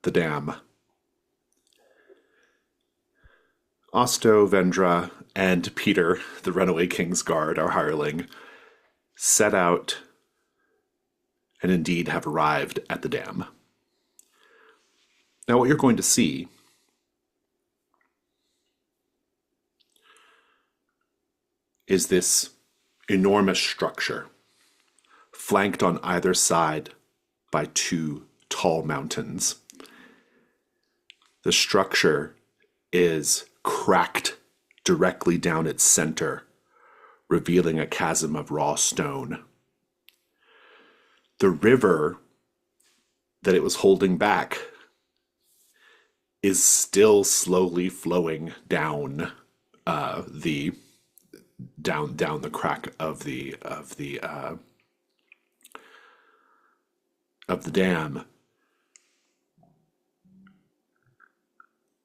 the dam. Osto, Vendra, and Peter, the runaway king's guard, our hireling, set out and indeed have arrived at the dam. Now, what you're going to see is this enormous structure, flanked on either side by two tall mountains. The structure is cracked directly down its center, revealing a chasm of raw stone. The river that it was holding back is still slowly flowing down the down the crack of the dam.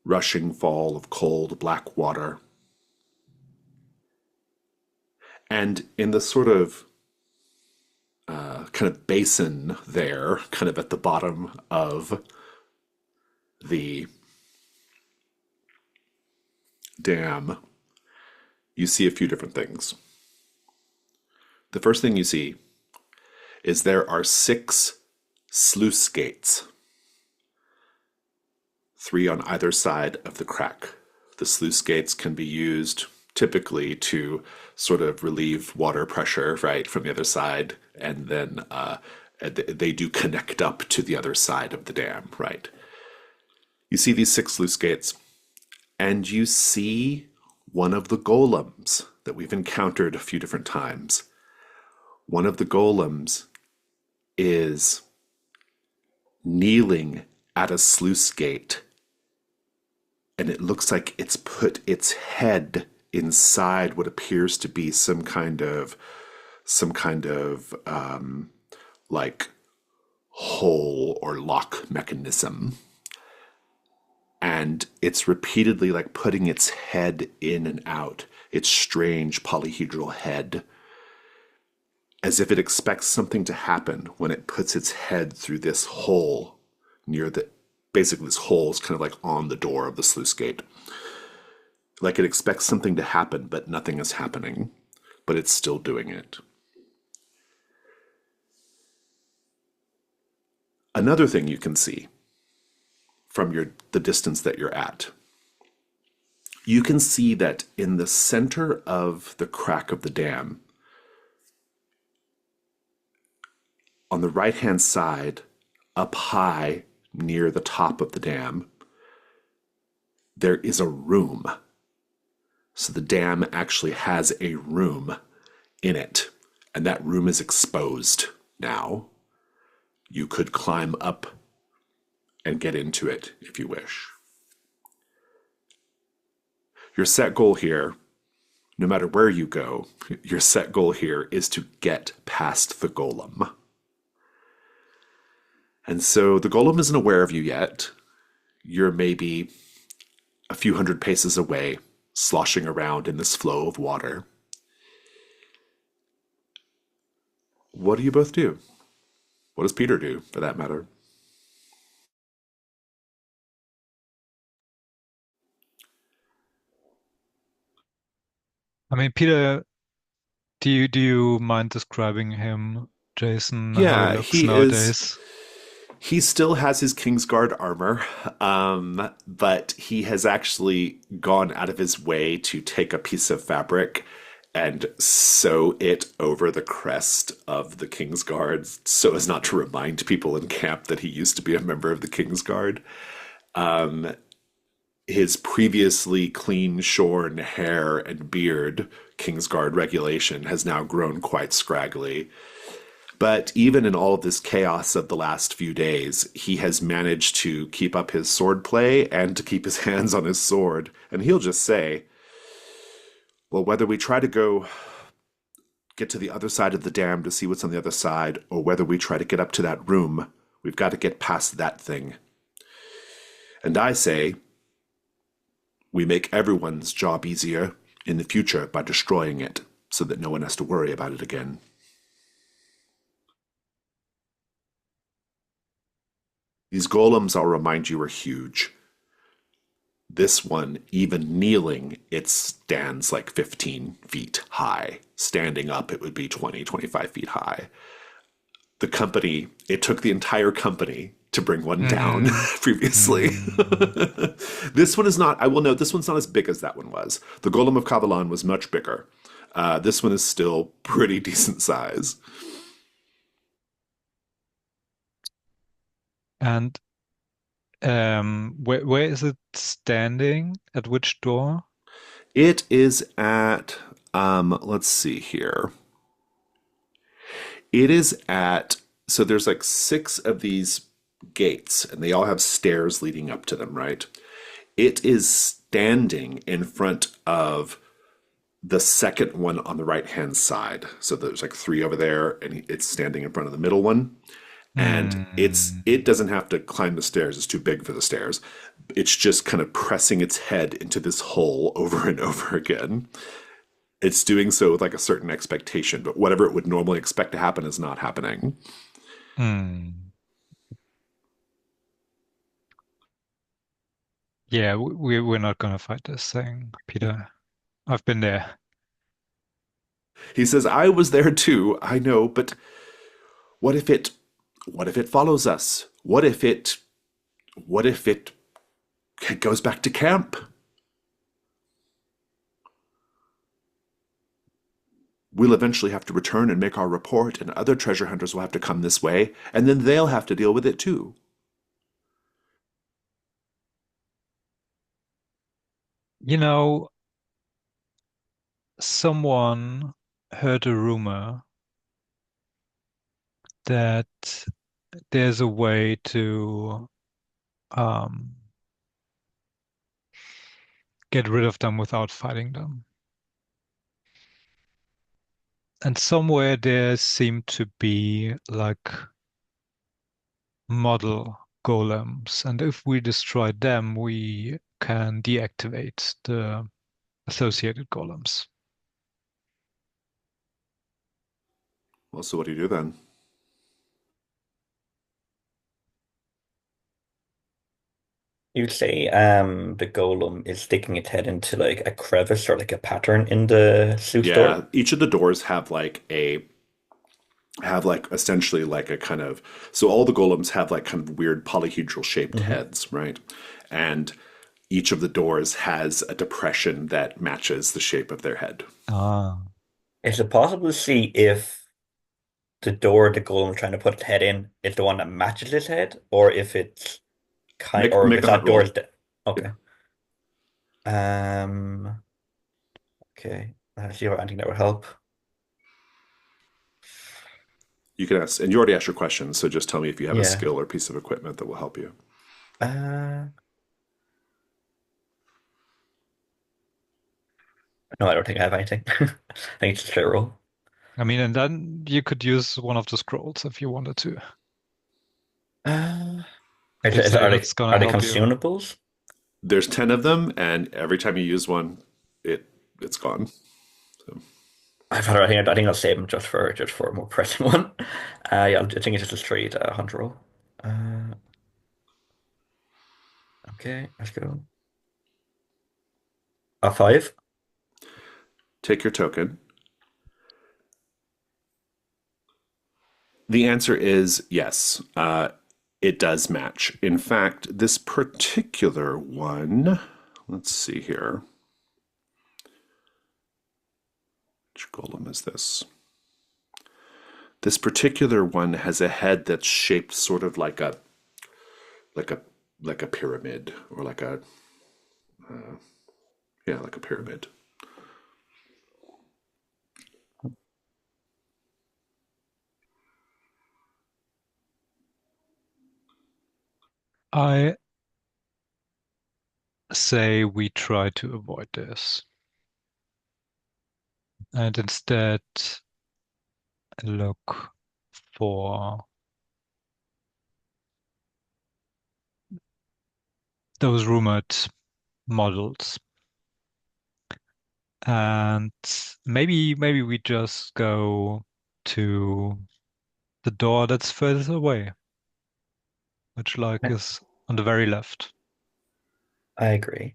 Rushing fall of cold black water. And in the sort of kind of basin there, kind of at the bottom of the dam, you see a few different things. The first thing you see is there are 6 sluice gates, 3 on either side of the crack. The sluice gates can be used typically to sort of relieve water pressure, right, from the other side, and then they do connect up to the other side of the dam, right? You see these 6 sluice gates, and you see one of the golems that we've encountered a few different times. One of the golems is kneeling at a sluice gate, and it looks like it's put its head inside what appears to be some kind of like hole or lock mechanism. And it's repeatedly like putting its head in and out, its strange polyhedral head, as if it expects something to happen when it puts its head through this hole near the, basically this hole is kind of like on the door of the sluice gate. Like it expects something to happen, but nothing is happening, but it's still doing it. Another thing you can see from the distance that you're at, you can see that in the center of the crack of the dam, on the right-hand side, up high near the top of the dam, there is a room. So the dam actually has a room in it, and that room is exposed now. You could climb up and get into it if you wish. Your set goal here, no matter where you go, your set goal here is to get past the golem. And so the golem isn't aware of you yet. You're maybe a few hundred paces away, sloshing around in this flow of water. What do you both do? What does Peter do, for that matter? I mean, Peter, do you mind describing him, Jason, how he Yeah, looks nowadays? he still has his Kingsguard armor, but he has actually gone out of his way to take a piece of fabric and sew it over the crest of the Kingsguard so as not to remind people in camp that he used to be a member of the Kingsguard. His previously clean shorn hair and beard, Kingsguard regulation, has now grown quite scraggly. But even in all of this chaos of the last few days, he has managed to keep up his sword play and to keep his hands on his sword. And he'll just say, well, whether we try to get to the other side of the dam to see what's on the other side, or whether we try to get up to that room, we've got to get past that thing. And I say, we make everyone's job easier in the future by destroying it, so that no one has to worry about it again. These golems, I'll remind you, are huge. This one, even kneeling, it stands like 15 feet high. Standing up, it would be 20, 25 feet high. The company, it took the entire company to bring one down Mm, previously. mm. This one is not, I will note, this one's not as big as that one was. The Golem of Kavalan was much bigger. This one is still pretty decent size. And where is it standing? At which door? It is at, let's see here. It is at, so there's like six of these gates, and they all have stairs leading up to them, right? It is standing in front of the second one on the right hand side. So there's like three over there, and it's standing in front of the middle one. And Hmm. it doesn't have to climb the stairs, it's too big for the stairs. It's just kind of pressing its head into this hole over and over again. It's doing so with like a certain expectation, but whatever it would normally expect to happen is not happening. Hmm. Yeah, we're not gonna fight this thing, Peter. I've been there. He says, I was there too, I know, but what if it what if it follows us? What if it goes back to camp? We'll eventually have to return and make our report, and other treasure hunters will have to come this way, and then they'll have to deal with it too. You know, someone heard a rumor that there's a way to um, get rid of them without fighting them. And somewhere there seem to be like model golems. And if we destroy them, we can deactivate the associated golems. Well, so what do you do then? You say the golem is sticking its head into like a crevice or like a pattern in the suit Yeah, door. each of the doors have like essentially like a kind of, so all the golems have like kind of weird polyhedral shaped Hmm. heads, right? And each of the doors has a depression that matches the shape of their head. Ah, Is it possible to see if the door the golem trying to put its head in is the one that matches its head, or if it's or Make if a hunt that door is roll. the Yeah, okay. Um. Okay. Let's see if anything that would help. you can ask, and you already asked your question, so just tell me if you have a Yeah. skill or piece of equipment that will help you. Uh. No, I don't think I have anything. I think it's a straight roll. I mean, and then you could use one of the scrolls if you wanted to. Uh, If you say are that's gonna they help you. consumables? There's 10 of them, and every time you use one, it's gone. So I've had. I think I'll save them just for a more pressing one. Yeah, I think it's just a straight hunter roll. Uh, okay, let's go. A five. take your token. The answer is yes. It does match. In fact, this particular one, let's see here. Which golem is this? This particular one has a head that's shaped sort of like a like a pyramid or like a yeah, like a pyramid. I say we try to avoid this and instead look for those rumored models. And maybe we just go to the door that's furthest away. which like I, is on the very left. I agree.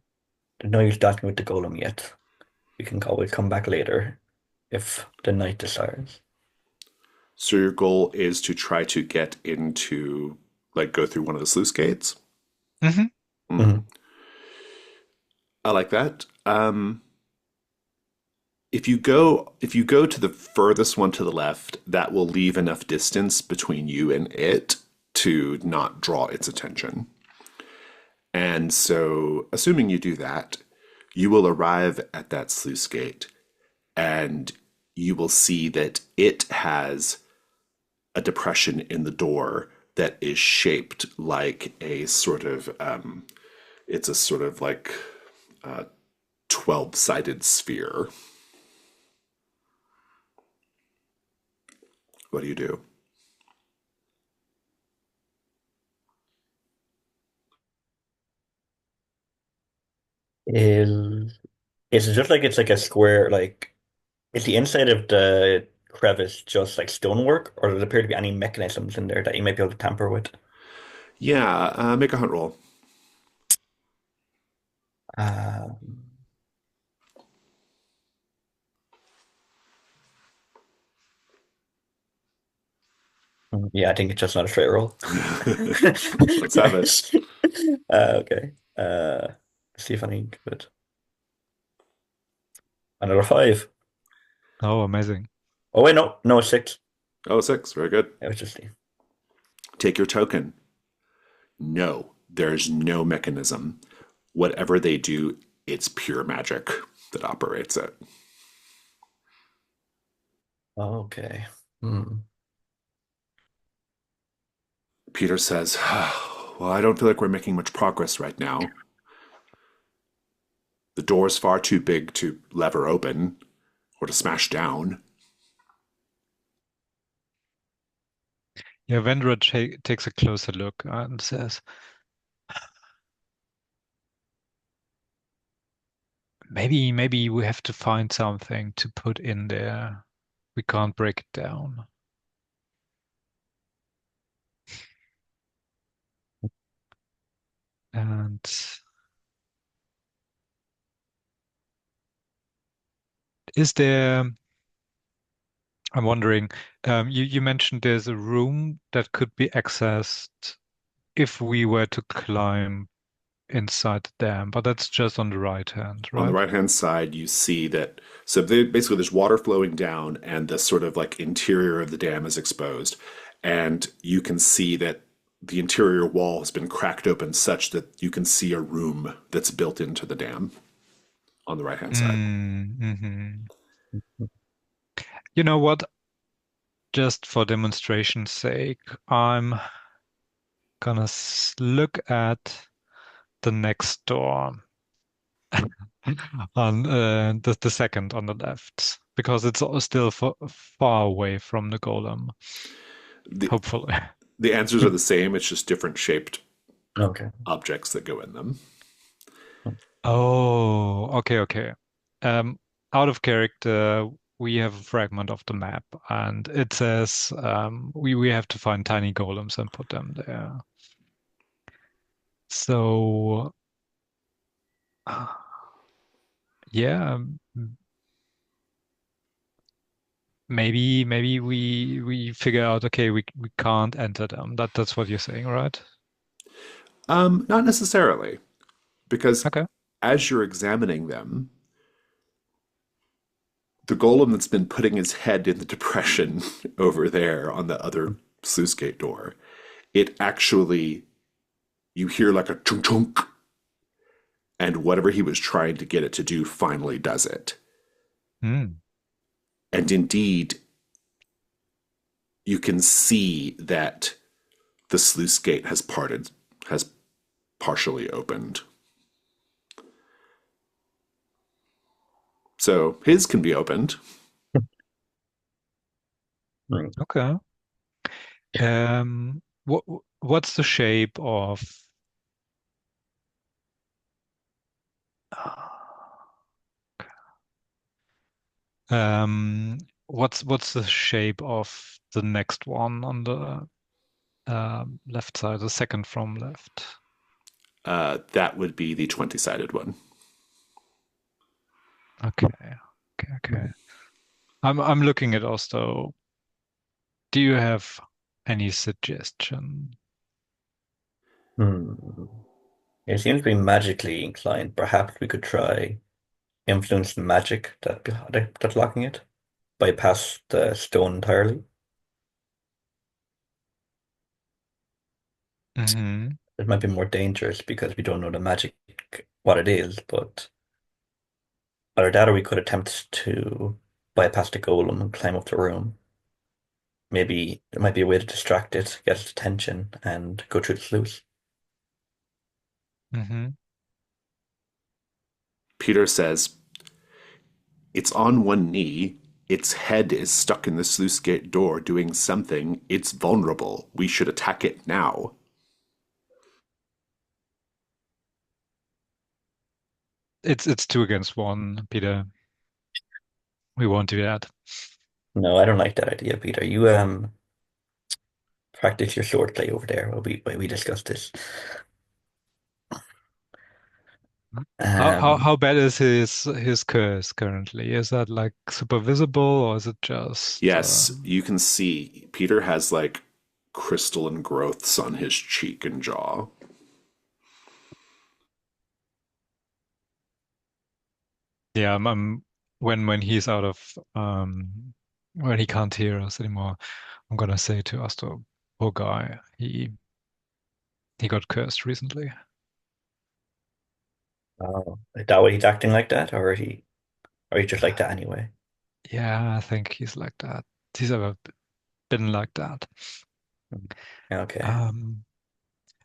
There's no use talking with the golem yet. We can always come back later if the knight desires. So your goal is to try to get into, like, go through one of the sluice gates. Hmm. Mm, Mhm. I like that. If you go to the furthest one to the left, that will leave enough distance between you and it to not draw its attention. And so, assuming you do that, you will arrive at that sluice gate and you will see that it has a depression in the door that is shaped like a sort of, it's a sort of like 12 sided sphere. What do you do? Is is it just like it's like a square, like is the inside of the crevice just like stonework, or does there appear to be any mechanisms in there that you might be able to tamper with? Yeah, make a hunt roll. Um, yeah, I think it's just not a straight roll. Let's have it. Okay. Let's see if I can get it. Another five. Oh, amazing. Oh wait, no, no, it's six. Oh, six. Very good. It was just Take your token. No, there's no mechanism. Whatever they do, it's pure magic that operates it. okay. Hmm. Peter says, well, I don't feel like we're making much progress right now. The door's far too big to lever open or to smash down. Yeah, Vendra takes a closer look and says, maybe we have to find something to put in there. We can't break it down. And is there, I'm wondering, you mentioned there's a room that could be accessed if we were to climb inside the dam, but that's just on the right hand, On the right? right hand side, you see that. So basically, there's water flowing down, and the sort of like interior of the dam is exposed. And you can see that the interior wall has been cracked open such that you can see a room that's built into the dam on the right hand side. Mm-hmm. You know what? Just for demonstration's sake, I'm gonna look at the next door on the second on the left because it's still far away from the golem. The, Hopefully. the answers are the same, it's just different shaped Okay. objects that go in them. Oh, okay, okay. Um, Out of character, we have a fragment of the map, and it says we have to find tiny golems and put them there. So, yeah, maybe we figure out, okay, we can't enter them. That's what you're saying, right? Not necessarily, because Okay. as you're examining them, the golem that's been putting his head in the depression over there on the other sluice gate door, it actually, you hear like a chunk chunk, and whatever he was trying to get it to do finally does it. Hmm. And indeed, you can see that the sluice gate has parted, has partially opened. So his can be opened. Hmm. Okay. What what's the shape of what's the shape of the next one on the left side, the second from left. That would be the 20-sided one. Okay, okay. I'm looking at also. Do you have any suggestion? Hmm. It seems to be magically inclined. Perhaps we could try influence the magic that's locking it. Bypass the stone entirely. Hmm. It might be more dangerous because we don't know the magic, what it is, but either that or we could attempt to bypass the golem and climb up the room. Maybe there might be a way to distract it, get its attention, and go through the sluice. Hmm. Peter says, "It's on one knee. Its head is stuck in the sluice gate door doing something. It's vulnerable. We should attack it now." It's two against one, Peter. We won't do that. No, I don't like that idea, Peter. You practice your sword play over there while we discuss this. How Um, how bad is his curse currently? Is that like super visible or is it just Yes, you can see Peter has like crystalline growths on his cheek and jaw. yeah, when he's out of when he can't hear us anymore, I'm gonna say to Astor, poor guy, he got cursed recently. oh, is that why he's acting like that, or he just like that anyway? Yeah, I think he's like that. He's ever been like that. Mm. Okay. Um,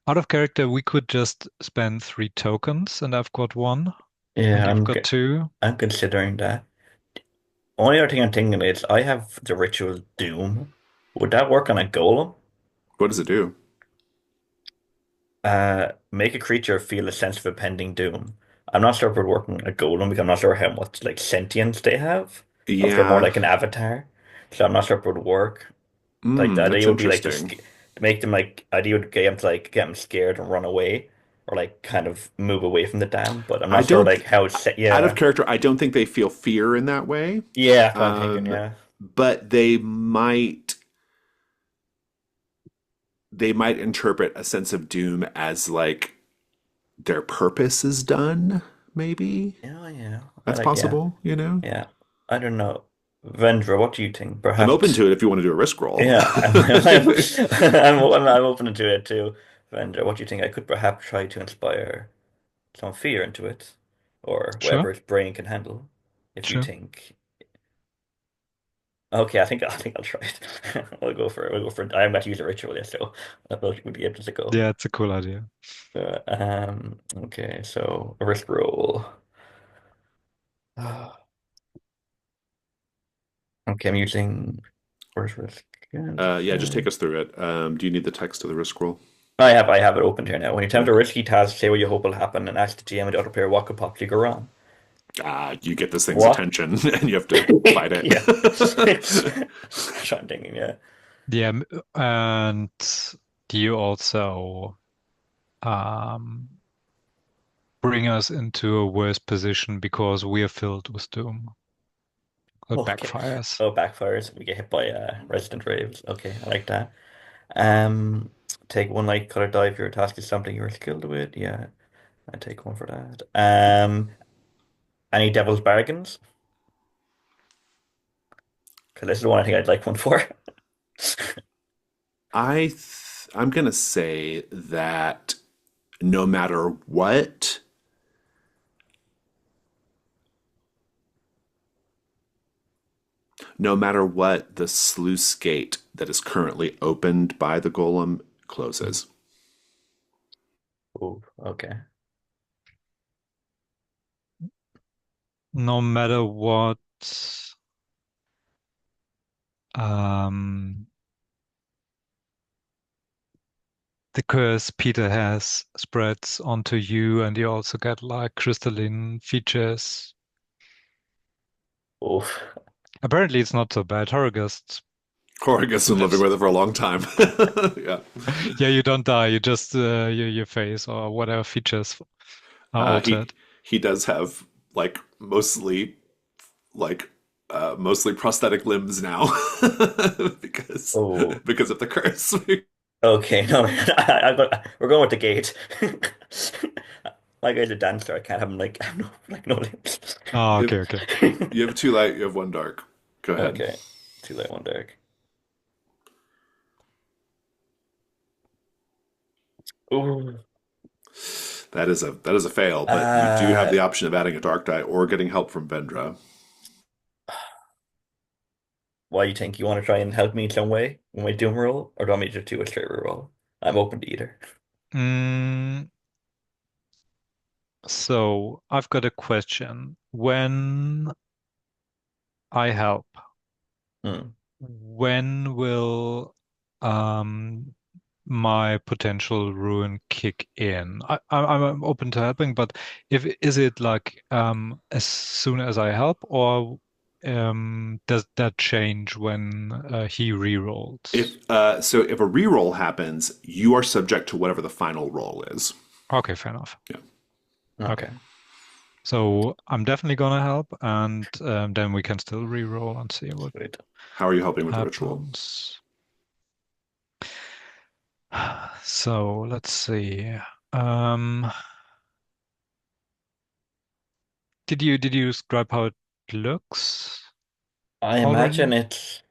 Out of character, we could just spend 3 tokens, and I've got one, Yeah, and you've got two. I'm considering that. Only other thing I'm thinking is I have the ritual Doom. Would that work on a golem? What does it do? Make a creature feel a sense of impending doom. I'm not sure if it would work on a golem because I'm not sure how much like sentience they have, or if they're more Yeah, like an avatar. So I'm not sure if it would work. Like the that's idea would be like interesting. to make them like idea would get them to like get them scared and run away, or like kind of move away from the dam. But I'm I not sure don't, like how it's set. out of Yeah, character, I don't think they feel fear in that way. yeah, that's what I'm thinking. Um, Yeah. but they might interpret a sense of doom as like their purpose is done, maybe. Yeah, yeah. I That's like, yeah, possible, you know? yeah. I don't know. Vendra, what do you think? I'm open Perhaps, to it if you want to do a risk roll. yeah, I'm open to it too. Vendra, what do you think? I could perhaps try to inspire some fear into it, or Sure, whatever its brain can handle. If you sure. think, okay, I think I'll try it. I'll go for it. We'll go for it. I'm about to use a ritual, yeah, so I will be able to go. Yeah, it's a cool idea. Okay, so a risk roll. Okay, I'm using first risk. Yeah, just take us through it. Do you need the text of the risk roll? I have it open here now. When you attempt a Okay. risky task, say what you hope will happen and ask the GM and the other player what could possibly go wrong. You get this thing's What? attention and you have to fight it. Yeah. That's what I'm thinking, yeah. Yeah, and do you also um, bring us into a worse position because we are filled with doom? That Okay. backfires. Oh, backfires. We get hit by resident raves. Okay, I like that. Um, take one light color die if your task is something you're skilled with. Yeah, I take one for that. Any devil's bargains? Because this is the one I think I'd like one for. I'm gonna say that no matter what, no matter what, the sluice gate that is currently opened by the golem closes. Oh, okay. No matter what, um, the curse Peter has spreads onto you, and you also get like crystalline features. Oh, Apparently, it's not so bad. Horrorgust Corey has been living Lives. with it for a long time. Yeah. Yeah, you don't die. You just your face or whatever features are Uh, he altered. he does have like like mostly prosthetic limbs now because Oh, because of the curse. okay. No, we're going with the gate. My guy's a dancer. I can't have him like I have no like no limbs. Oh, you okay, have, okay. you have two light, you have one dark. Go ahead. Okay. Too late, one dark. Ooh. That is a fail, but you do have Uh, the option of adding a dark die or getting help from Vendra. Why do you think you want to try and help me in some way with my Doom roll, or do you want me to just do a straight roll? I'm open to either. Mm, so I've got a question. When I help, Hmm. when will um my potential ruin kick in? I'm open to helping, but if is it like as soon as I help, or does that change when he rerolls? If a reroll happens, you are subject to whatever the final roll is. Okay, fair enough. Yeah. Okay, Okay. so I'm definitely gonna help, and then we can still reroll and see what Sweet. How are you helping with the ritual? happens. So let's see. Um, did you describe how it looks already?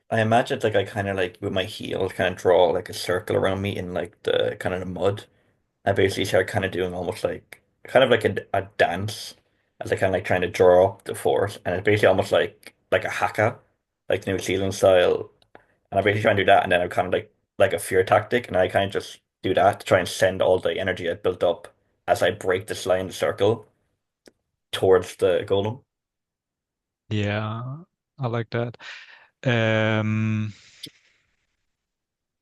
I imagine it's like I kind of like with my heel kind of draw like a circle around me in like the kind of the mud. I basically start kind of doing almost like kind of like a dance as I kind of like trying to draw up the force, and it's basically almost like a haka, like New Zealand style. And I basically try and do that, and then I'm kind of like a fear tactic, and I kind of just do that to try and send all the energy I built up as I break this line circle towards the golem. Yeah, I like that. Um,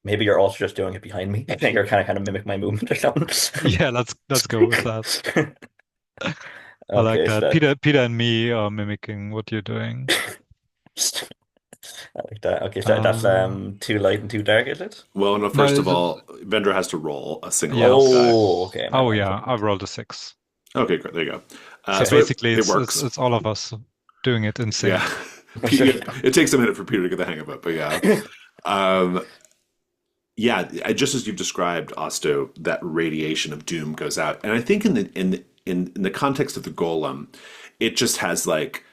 Maybe you're also just doing it behind me. I think you're kind of mimic my movement or something. yeah, let's go with that. I like Okay, so that. that Peter and me are mimicking what you're doing. I like that. Okay, so that's Uh, too light and too dark, is it? Well, no, no, first of all, Vendra has to roll a single yeah. help die. Oh, okay, my Oh bad. yeah, Sorry. I rolled a 6. Okay, great. There you go. So Okay. basically, It it's works. it's all of us doing it in Yeah. sync. It takes a minute for Peter to get the hang of it, but yeah. Um, yeah, just as you've described, Osto, that radiation of doom goes out, and I think in the context of the golem, it just has like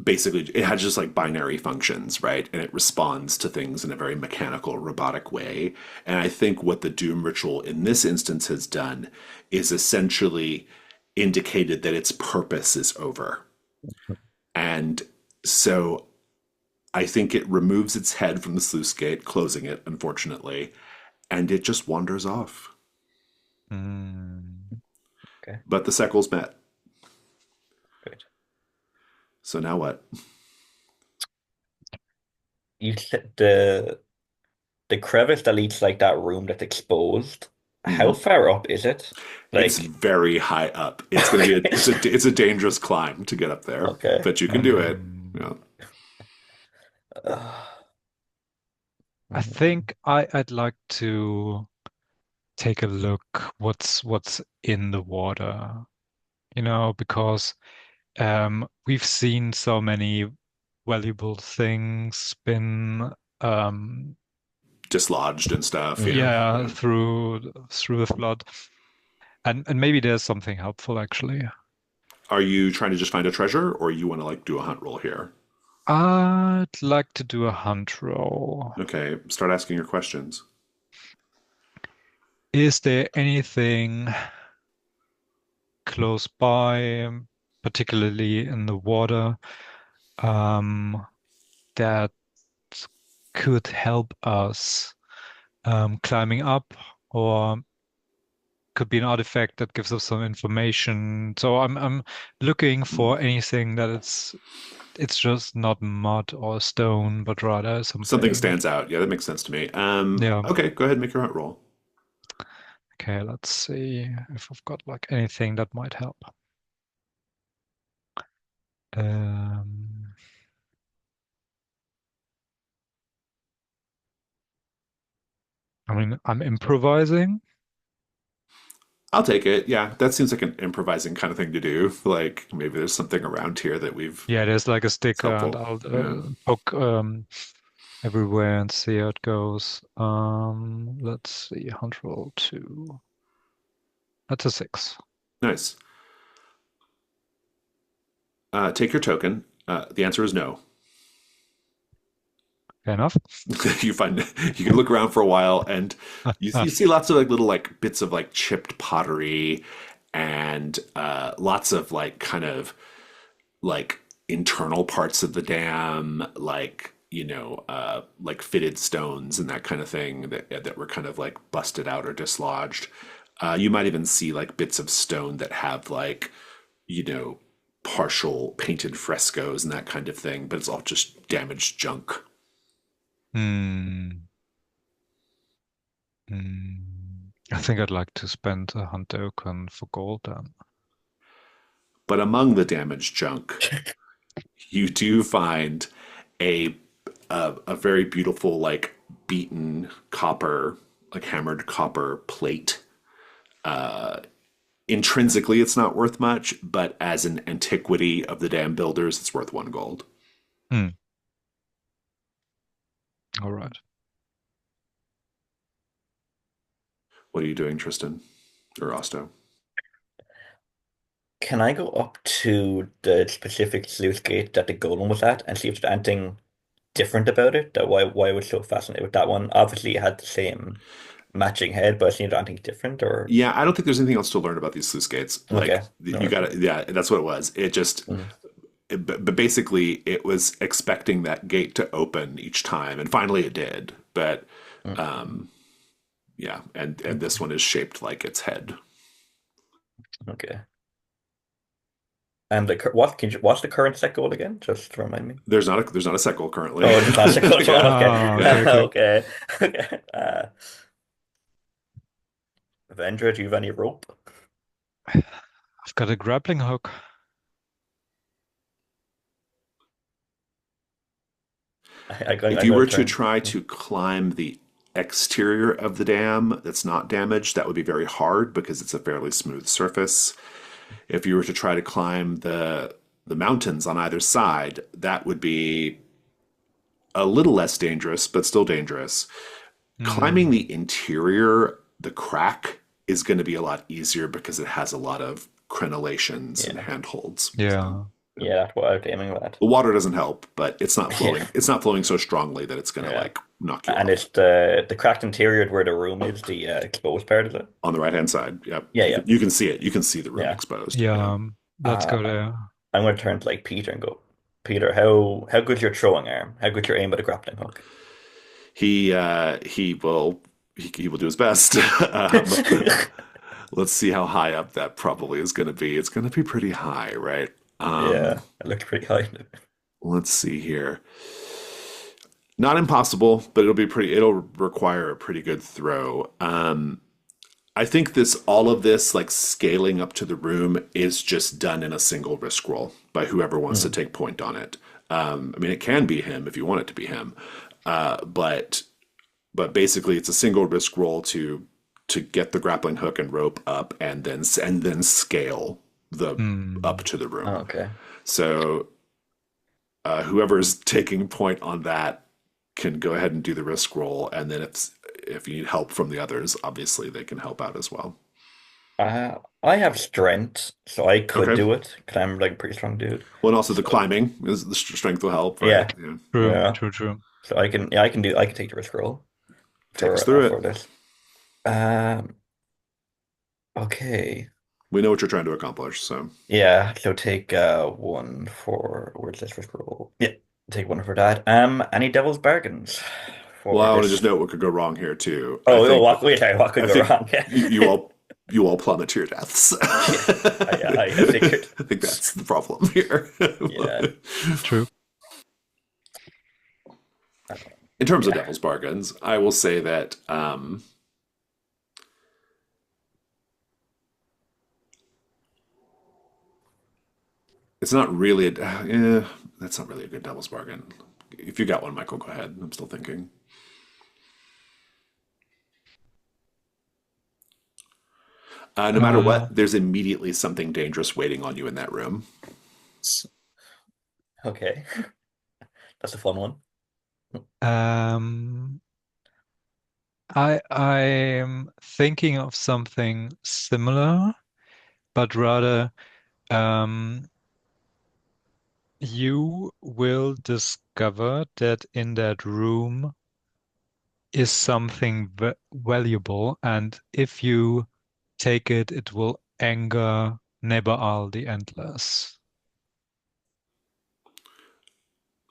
basically it has just like binary functions, right? And it responds to things in a very mechanical, robotic way. And I think what the doom ritual in this instance has done is essentially indicated that its purpose is over. And so I think it removes its head from the sluice gate, closing it, unfortunately, and it just wanders off. Mm. Okay, But the Seckles met. great. So now what? You said the crevice that leads like that room that's exposed. How Hmm. far up is it? It's Like, very high up. It's going to be okay, it's a dangerous climb to get up there, okay. but you can do it. Mm. Yeah. I think I'd like to take a look what's in the water, because we've seen so many valuable things been um Dislodged and stuff. Yeah. Mm. yeah Yeah. through the flood, and maybe there's something helpful actually. Are you trying to just find a treasure, or you want to like do a hunt roll here? I'd like to do a hunt roll. Okay. Start asking your questions. Is there anything close by, particularly in the water, um, that could help us climbing up, or could be an artifact that gives us some information. So I'm looking Hmm. for anything that it's just not mud or stone, but rather Something something. stands out. Yeah, that makes sense to me. Yeah. Okay, go ahead and make your hunt roll. Okay, let's see if I've got like anything that might help. Um, I mean, I'm improvising. I'll take it. Yeah, that seems like an improvising kind of thing to do. Like maybe there's something around here that we've. Yeah, there's like a It's sticker, and helpful. I'll Yeah. poke everywhere and see how it goes. Let's see, hunt roll two. That's a six. Nice. Take your token. The answer is no. Fair enough. You find you can look around for a while, and you see lots of like little like bits of like chipped pottery, and lots of like kind of like internal parts of the dam, like like fitted stones and that kind of thing that were kind of like busted out or dislodged. You might even see like bits of stone that have like you know partial painted frescoes and that kind of thing, but it's all just damaged junk. Hmm. I think I'd like to spend a hunt token for gold then. But among the damaged junk, you do find a a very beautiful like beaten copper, like hammered copper plate. Intrinsically, it's not worth much, but as an antiquity of the dam builders, it's worth 1 gold. Hmm. All right. What are you doing, Tristan or Osto? Can I go up to the specific sluice gate that the golem was at and see if there's anything different about it? That why I was so fascinated with that one? Obviously, it had the same matching head, but I seen anything different or Yeah, I don't think there's anything else to learn about these sluice gates. okay, Like no you worries. got to, yeah, that's what it was. It just, Mm, but basically, it was expecting that gate to open each time, and finally it did. But mm, yeah, and this okay, one is shaped like its head. okay. And what's the current set goal again? Just to remind me. There's not a sequel currently. Oh, just not set goal. Yeah, Okay, Ah, yeah. okay, okay. okay, okay. Vendra, do you have any rope? I've got a grappling hook. If I'm you going were to to turn. try to climb the exterior of the dam that's not damaged, that would be very hard because it's a fairly smooth surface. If you were to try to climb the mountains on either side, that would be a little less dangerous, but still dangerous. Climbing Hmm. the interior, the crack is going to be a lot easier because it has a lot of crenellations and Yeah, handholds. So Yeah. yeah, that's what I was aiming at. the water doesn't help, but it's not Yeah, flowing. It's not flowing so strongly that it's going to yeah. like knock you And off. it's the cracked interior where the room is, the exposed part of it. On the right hand side, yep, Yeah, you yeah, can you can see it. You can see the room yeah. exposed. Yeah. Yeah, Let's Uh, go there. I'm going to turn to like Peter and go, Peter, how good's your throwing arm? How good's your aim with a grappling hook? he will do his best. Let's see how high up that probably is going to be. It's going to be pretty high, right? Yeah, it looked pretty high. Let's see here. Not impossible, but it'll require a pretty good throw. I think all of this like scaling up to the room is just done in a single risk roll by whoever wants to Mm, take point on it. I mean, it can be him if you want it to be him, but basically it's a single risk roll to get the grappling hook and rope up, and then scale the up Hmm. to the room. okay. So whoever's taking point on that can go ahead and do the risk roll, and then if you need help from the others, obviously they can help out as well. I have strength, so I could Okay. do it because I'm like a pretty strong dude. Well, and also the So climbing is the strength will help, right? yeah, Yeah. True, yeah. true, true. So I can take the risk roll Take us through for it. this. Um, okay. We know what you're trying to accomplish, so. Yeah, so take one for where's this risk roll? Yeah, take one for that. Any devil's bargains Well, for I want to just this? note what could go wrong here too. I Oh, oh, think wait, sorry, what I could go think wrong? you, you all you all plummet to your deaths. Yeah, I figured. I think that's the problem here. Yeah, True. In terms of yeah. devil's bargains, I will say that it's not really that's not really a good devil's bargain. If you got one, Michael, go ahead. I'm still thinking. No matter what, Uh, there's immediately something dangerous waiting on you in that room. Okay, that's a fun one. um, I'm thinking of something similar, but rather, um, you will discover that in that room is something valuable, and if you take it, it will anger Neba'al the Endless.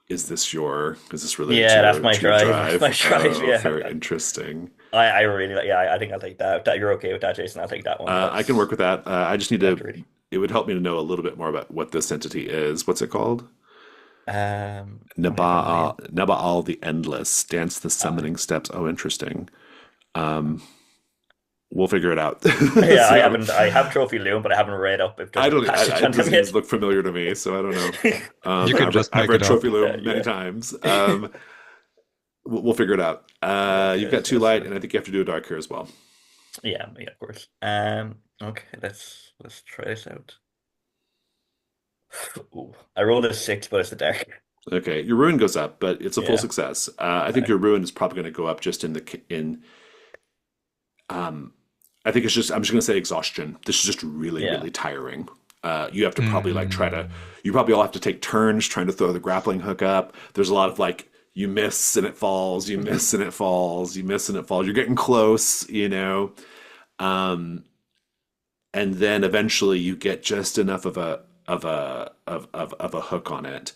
Is this related Yeah, that's my to your drive. That's drive? my drive. Oh, Yeah, very interesting. I really like. Yeah, I think I'll take that. That you're okay with that, Jason? I'll take that one. I can work with that. I just need That's to. really. It would help me to know a little bit more about what this entity is. What's it called? Let me find the name. Naba'al the Endless. Dance the Uh, summoning steps. Oh, interesting. We'll figure it out. yeah, I So haven't. I have Trophy Loom, but I haven't read up if there's I a don't. passage It on them doesn't even yet. look familiar to me, so I don't know. You can just I've make read it up. Trophy Loom many Yeah. times. We'll figure it out. You've Okay, got two light, and I think you have to do a dark here as well. yeah, of course. Okay, let's try this out. Ooh, I rolled a six, but it's a dark. Okay, your ruin goes up, but it's a full Yeah. success. I think I, your ruin is probably going to go up just in the in. Um, I think it's just. I'm just going to say exhaustion. This is just really, yeah. really tiring. You have to probably like try to. Hmm. You probably all have to take turns trying to throw the grappling hook up. There's a lot of like you miss and it falls, you miss and it falls, you miss and it falls. You're getting close, um, and then eventually you get just enough of a hook on it,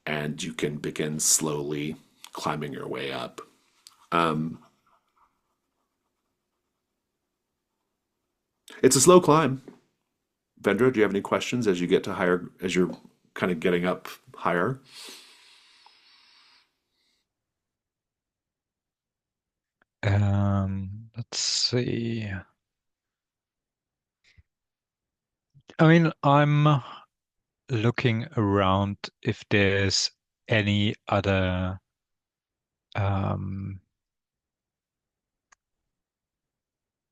and you can begin slowly climbing your way up. Um, it's a slow climb. Vendra, do you have any questions as you get to higher, as you're kind of getting up higher? Let's see. I mean, I'm looking around if there's any other um,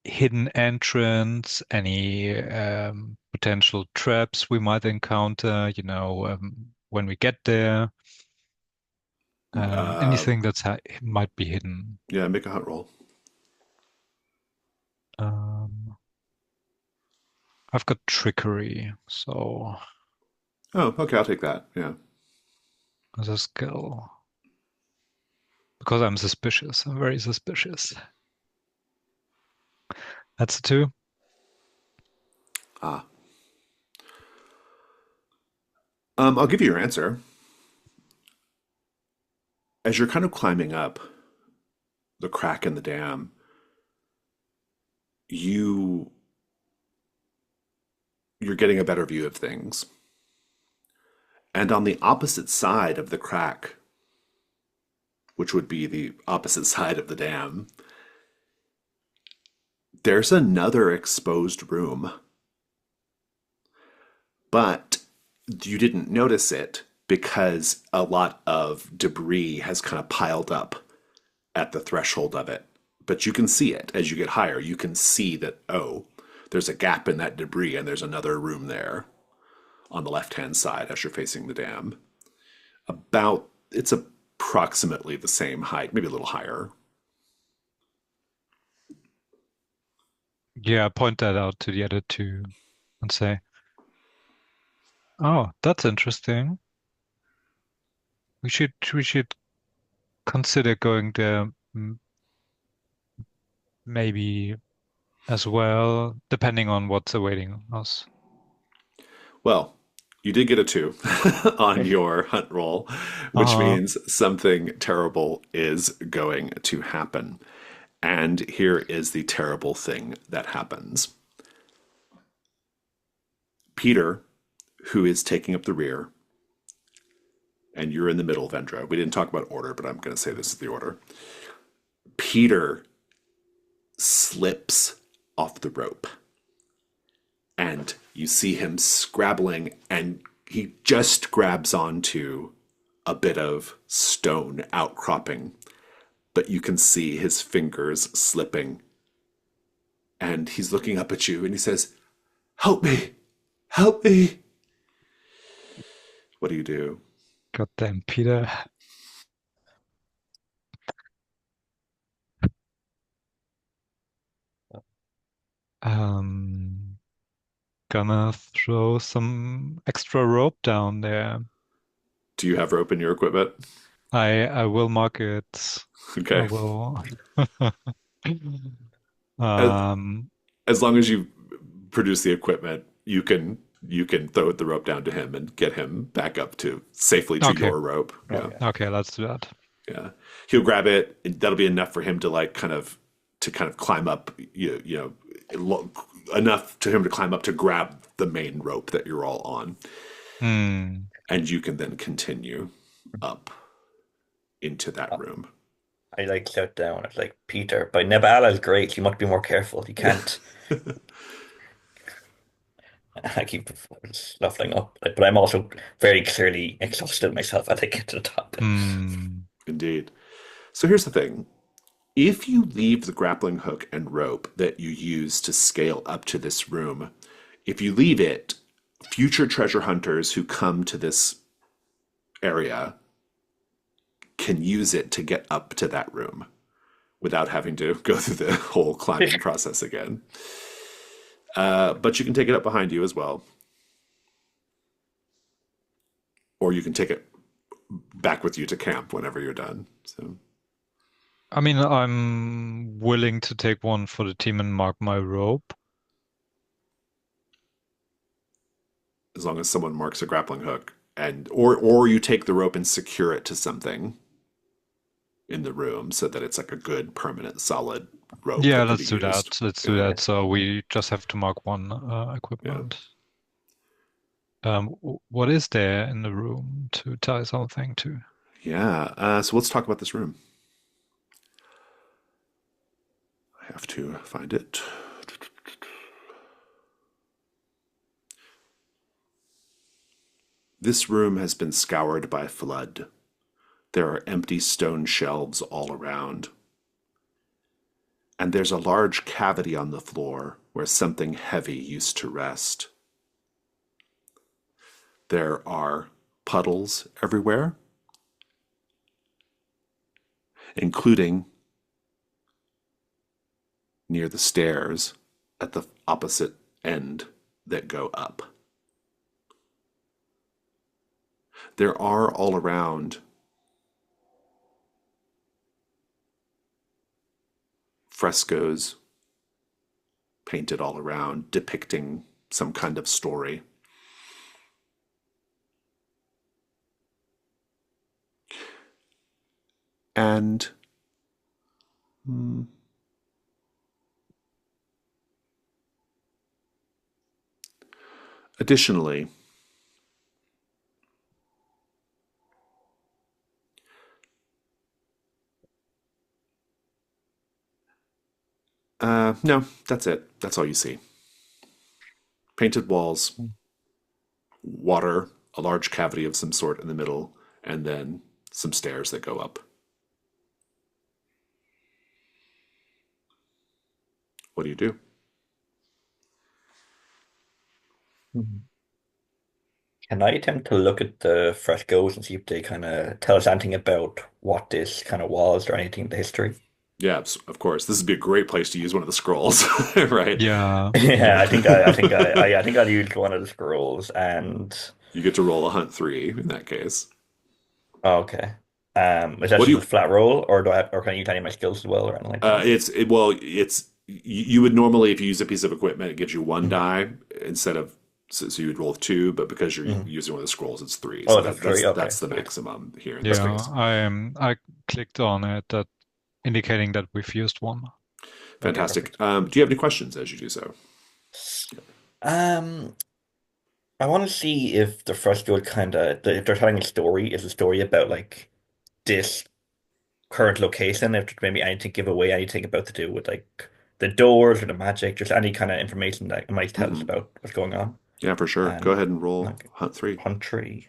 hidden entrance, any potential traps we might encounter, when we get there. Uh, Anything that's might be hidden. yeah, make a hunt roll. Um, I've got trickery, so Oh, okay, I'll take that. Yeah. as a skill. Because I'm suspicious. I'm very suspicious. That's a two. Ah. I'll give you your answer. As you're kind of climbing up the crack in the dam, you you're getting a better view of things. And on the opposite side of the crack, which would be the opposite side of the dam, there's another exposed room. But you didn't notice it because a lot of debris has kind of piled up at the threshold of it. But you can see it as you get higher. You can see that, oh, there's a gap in that debris and there's another room there on the left hand side as you're facing the dam. It's approximately the same height, maybe a little higher. Yeah, point that out to the other two and say, "Oh, that's interesting. We should consider going there, maybe as well, depending on what's awaiting us." Well, you did get a two on your hunt roll, which Uh-huh. means something terrible is going to happen. And here is the terrible thing that happens. Peter, who is taking up the rear, and you're in the middle, Vendra. We didn't talk about order, but I'm going to say this is the order. Peter slips off the rope, and you see him scrabbling, and he just grabs onto a bit of stone outcropping, but you can see his fingers slipping, and he's looking up at you and he says, "Help me! Help me!" What do you do? Goddamn, Peter. Um, Gonna throw some extra rope down there. Do you have rope in your equipment? I will mark it. I Okay. will. As, Um, as long as you produce the equipment, you can throw the rope down to him and get him back up to safely to okay. your rope. Yeah. Okay. Okay, let's do that. Yeah. He'll grab it. That'll be enough for him to like kind of climb up, enough to him to climb up to grab the main rope that you're all on. Hmm. And you can then continue up into that room. I like shout down. It's like Peter, but Nebala is great. You must be more careful. You can't. I keep snuffling up, but I'm also very clearly exhausted myself as I get to the top. Hmm. Indeed. So here's the thing. If you leave the grappling hook and rope that you use to scale up to this room, if you leave it, future treasure hunters who come to this area can use it to get up to that room without having to go through the whole climbing process again. But you can take it up behind you as well. Or you can take it back with you to camp whenever you're done. So I mean, I'm willing to take one for the team and mark my rope. as long as someone marks a grappling hook and or you take the rope and secure it to something in the room so that it's like a good permanent solid rope Yeah, that can be let's do used. that. Let's do Yeah. that. So we just have to mark one Yeah. equipment. What is there in the room to tie something to? Yeah. So let's talk about this room. I have to find it. This room has been scoured by flood. There are empty stone shelves all around. And there's a large cavity on the floor where something heavy used to rest. There are puddles everywhere, including near the stairs at the opposite end that go up. There are all around frescoes painted all around depicting some kind of story. And additionally, no, that's it. That's all you see. Painted walls, water, a large cavity of some sort in the middle, and then some stairs that go up. What do you do? Mhm. Can I attempt to look at the frescoes and see if they kind of tell us anything about what this kind of was or anything in the history? Yeah, of course. This would be a great place to use one of the scrolls, right? Yeah. Yeah, Yeah. I think I'll use one of the scrolls and You get to roll a hunt three in that case. oh, okay. Is that What do just a you? flat roll, or do I have, or can I use any of my skills as well, or anything like that? You would normally, if you use a piece of equipment, it gives you one Mhm. die instead of so you would roll two, but because you're Mhm. using one of the scrolls, it's three. So Oh, that's three. Okay, that's the sweet. maximum here in this Yeah, case. I clicked on it, that indicating that we've used one. Okay, Fantastic. perfect. Do you have any questions as you do so? Um, I want to see if the fresco kind of if they're telling a story, is a story about like this current location, if there's maybe anything give away, anything about to do with like the doors or the magic, just any kind of information that it might tell us Hmm. about what's going on. Yeah, for sure. Go And ahead and roll like hunt three. hunt tree.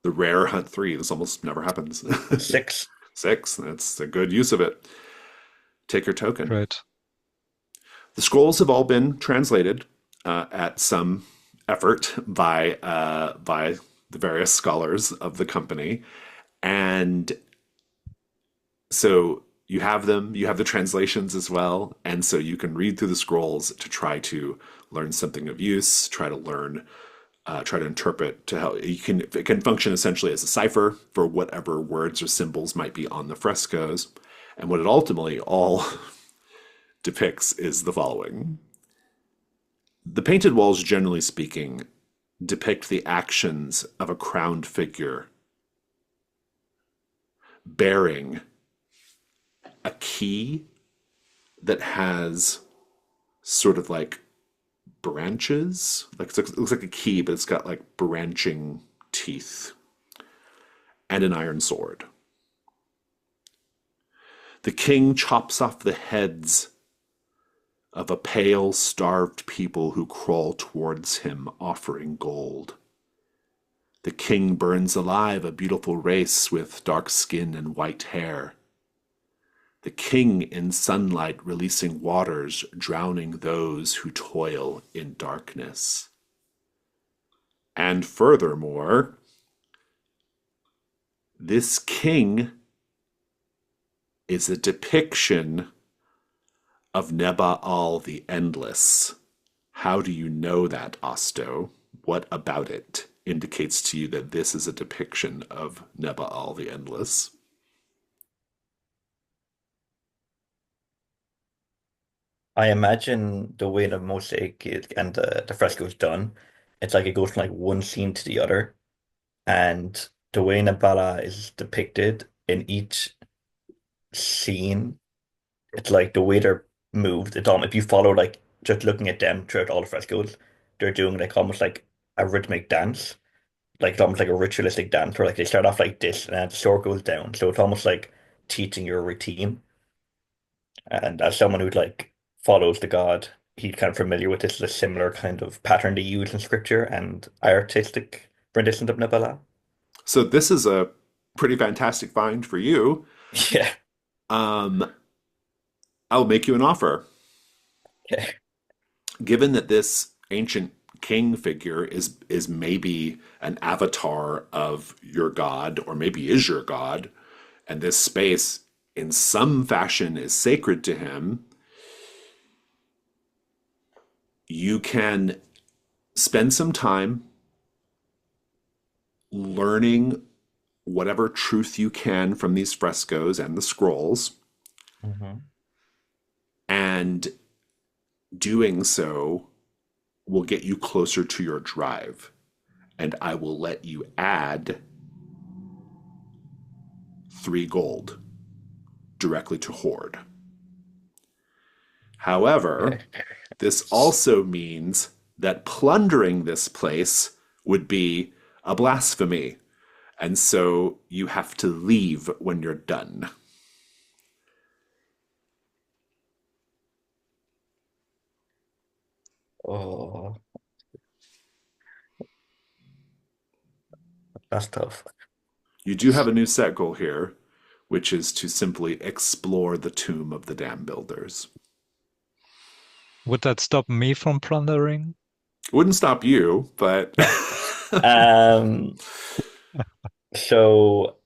The rare hunt three. This almost never happens. That's six. Six. That's a good use of it. Take your token. Great. The scrolls have all been translated at some effort by the various scholars of the company, and so you have them. You have the translations as well, and so you can read through the scrolls to try to learn something of use. Try to interpret to how you can. It can function essentially as a cipher for whatever words or symbols might be on the frescoes, and what it ultimately all depicts is the following. The painted walls, generally speaking, depict the actions of a crowned figure bearing a key that has sort of like branches. It looks like a key, but it's got like branching teeth and an iron sword. The king chops off the heads of a pale, starved people who crawl towards him, offering gold. The king burns alive a beautiful race with dark skin and white hair. The king in sunlight releasing waters, drowning those who toil in darkness. And furthermore, this king is a depiction of Neba'al the Endless. How do you know that, Osto? What about it indicates to you that this is a depiction of Neba'al the Endless? I imagine the way the mosaic and the fresco is done, it's like it goes from like one scene to the other. And the way Nabala is depicted in each scene, it's like the way they're moved. It's almost if you follow like just looking at them throughout all the frescoes, they're doing like almost like a rhythmic dance. Like it's almost like a ritualistic dance where like they start off like this and then the sword goes down. So it's almost like teaching you a routine. And as someone who like follows the god, he's kind of familiar with this is a similar kind of pattern they use in scripture and artistic rendition of Nabala. So this is a pretty fantastic find for you. Yeah. Um, I'll make you an offer. Okay. Given that this ancient king figure is maybe an avatar of your god, or maybe is your god, and this space in some fashion is sacred to him, you can spend some time learning whatever truth you can from these frescoes and the scrolls, Hmm. and doing so will get you closer to your drive. And I will let you add 3 gold directly to Hoard. However, Okay. this also means that plundering this place would be a blasphemy. And so you have to leave when you're done. Oh, that's tough. You do have a new set goal here, which is to simply explore the tomb of the dam builders. Would that stop me from plundering? It wouldn't stop you, but Um, so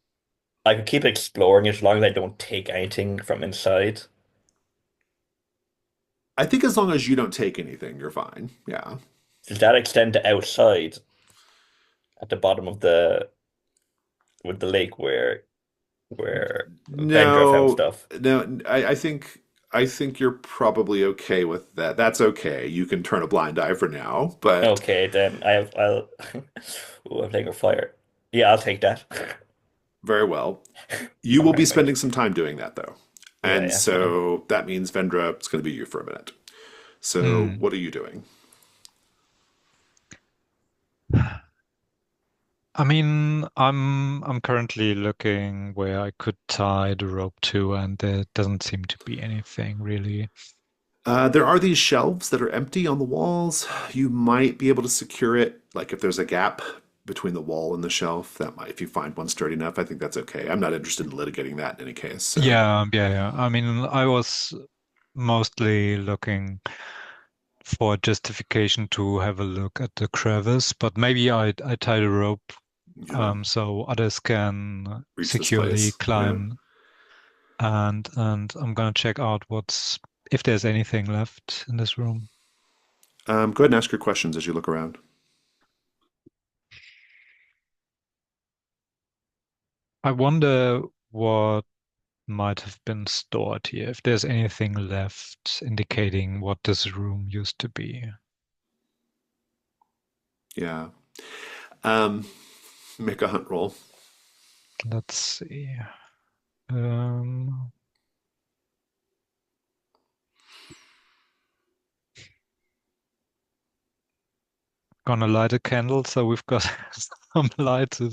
I could keep exploring as long as I don't take anything from inside. I think as long as you don't take anything, you're fine. Yeah. Does that extend to outside at the bottom of the with the lake where Vendra found No, stuff? no. I think you're probably okay with that. That's okay. You can turn a blind eye for now, but Okay, then I'll Ooh, I'm playing with fire. Yeah, I'll take that. very well. You All will be right. spending some time doing that though. Yeah, And yeah. Okay. so that means Vendra, it's going to be you for a minute. So Hmm. what are you doing? I mean, I'm currently looking where I could tie the rope to, and there doesn't seem to be anything really. There are these shelves that are empty on the walls. You might be able to secure it, like if there's a gap between the wall and the shelf. That might, if you find one sturdy enough, I think that's okay. I'm not interested in litigating that in any case. So Yeah, yeah, yeah. I mean, I was mostly looking for justification to have a look at the crevice, but maybe I tie the rope Yeah, so others can reach this securely place. Yeah. climb, and I'm gonna check out what's if there's anything left in this room. Go ahead and ask your questions as you look around. I wonder what might have been stored here, if there's anything left indicating what this room used to be. Yeah. Um, make a hunt roll. Let's see. Um, Gonna light a candle so we've got some light to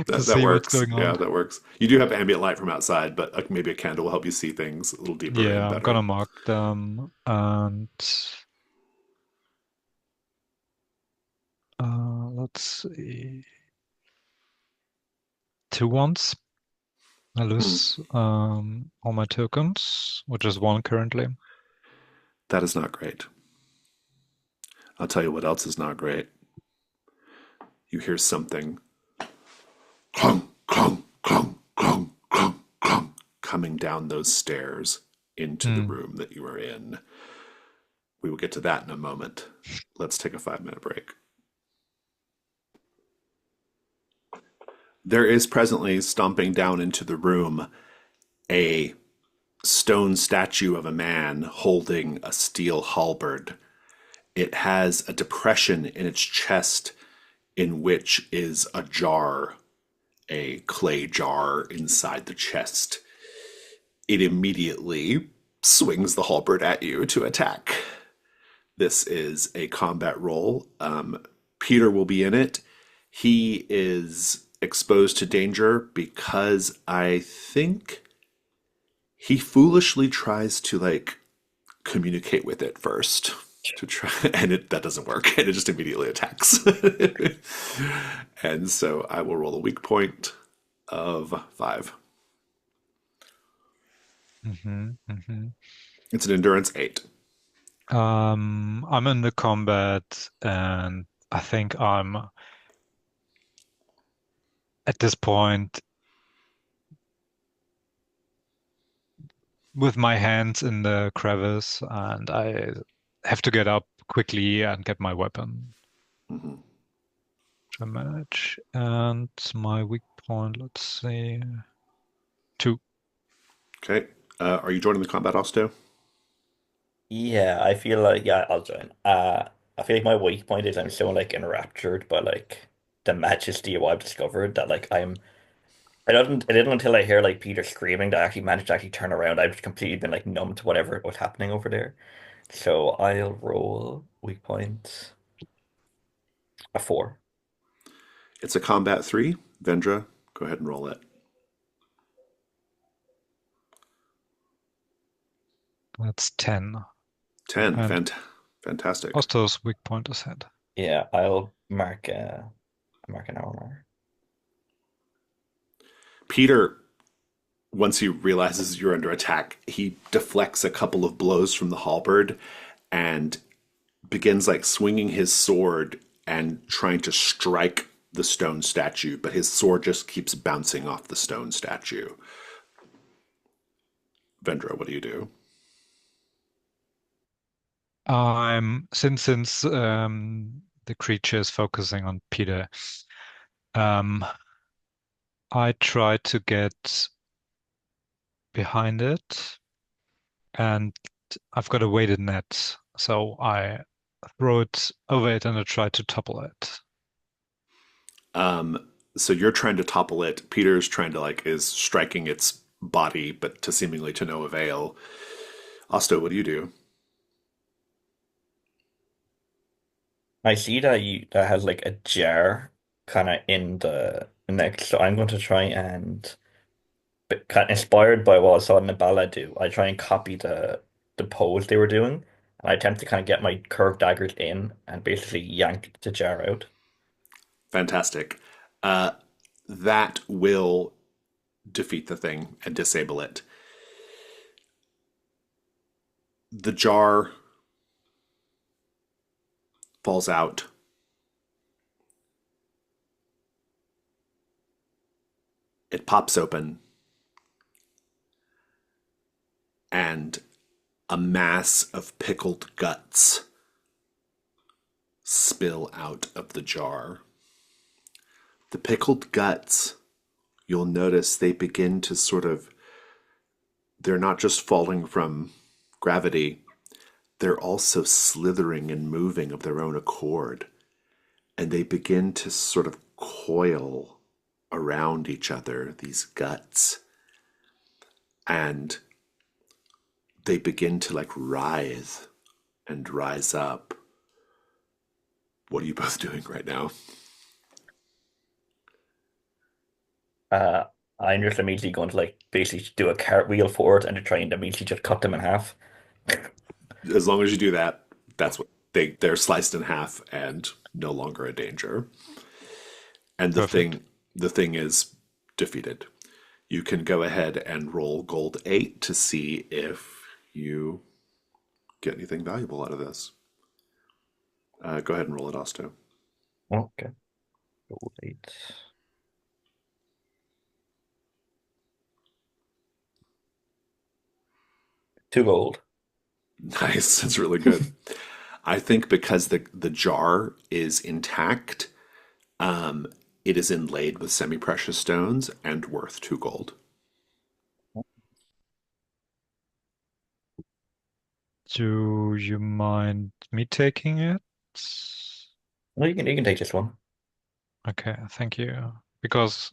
That see what's works. going on. Yeah, that works. You do have ambient light from outside, but maybe a candle will help you see things a little deeper and Yeah, I'm better. gonna mark them and let's see. Two ones. I Hmm. lose all my tokens, which is one currently. That is not great. I'll tell you what else is not great. You hear something clunk, clunk, clunk, clunk, clunk, clunk, coming down those stairs into the Hmm. room that you are in. We will get to that in a moment. Let's take a 5 minute break. There is presently stomping down into the room a stone statue of a man holding a steel halberd. It has a depression in its chest in which is a jar, a clay jar inside the chest. It immediately swings the halberd at you to attack. This is a combat roll. Peter will be in it. He is exposed to danger because I think he foolishly tries to like communicate with it first to try, and that doesn't work, and it just immediately attacks. And so I will roll a weak point of 5. Hmm. It's an endurance 8. I'm in the combat, and I think I'm at this point with my hands in the crevice, and I have to get up quickly and get my weapon Mm-hmm. to manage. And my weak point, let's see, two. Okay. Are you joining the combat, Osto? Yeah, I feel like yeah, I'll join. I feel like my weak point is I'm so like enraptured by like the majesty of what I've discovered that like I didn't until I hear like Peter screaming that I actually managed to actually turn around. I've just completely been like numb to whatever was happening over there. So I'll roll weak points a 4. It's a combat 3. Vendra, go ahead and roll it. That's 10. 10. And Fantastic. Ostos weak point is head. Yeah, I'll mark an armor. Peter, once he realizes you're under attack, he deflects a couple of blows from the halberd and begins like swinging his sword and trying to strike the stone statue, but his sword just keeps bouncing off the stone statue. Vendra, what do you do? Since the creature is focusing on Peter, um, I try to get behind it, and I've got a weighted net, so I throw it over it and I try to topple it. So you're trying to topple it. Peter's trying to like is striking its body, but to seemingly to no avail. Osto, what do you do? I see that you that has like a jar kind of in next, so I'm going to try and kind of inspired by what I saw Nabala do. I try and copy the pose they were doing, and I attempt to kind of get my curved daggers in and basically yank the jar out. Fantastic. Uh, that will defeat the thing and disable it. The jar falls out. It pops open, and a mass of pickled guts spill out of the jar. The pickled guts, you'll notice they begin to sort of, they're not just falling from gravity, they're also slithering and moving of their own accord. And they begin to sort of coil around each other, these guts. And they begin to like writhe and rise up. What are you both doing right now? Uh, I'm just immediately going to like basically do a cartwheel forward and to try and immediately just cut them in half. As long as you do that, that's what they're sliced in half and no longer a danger. And Perfect. the thing is defeated. You can go ahead and roll gold 8 to see if you get anything valuable out of this. Go ahead and roll it, Osto. Okay. Gold 8. 2 gold. Nice. That's really good. I think because the jar is intact, um, it is inlaid with semi-precious stones and worth 2 gold. Do you mind me taking it? Well, you can take this one. Okay, thank you. Because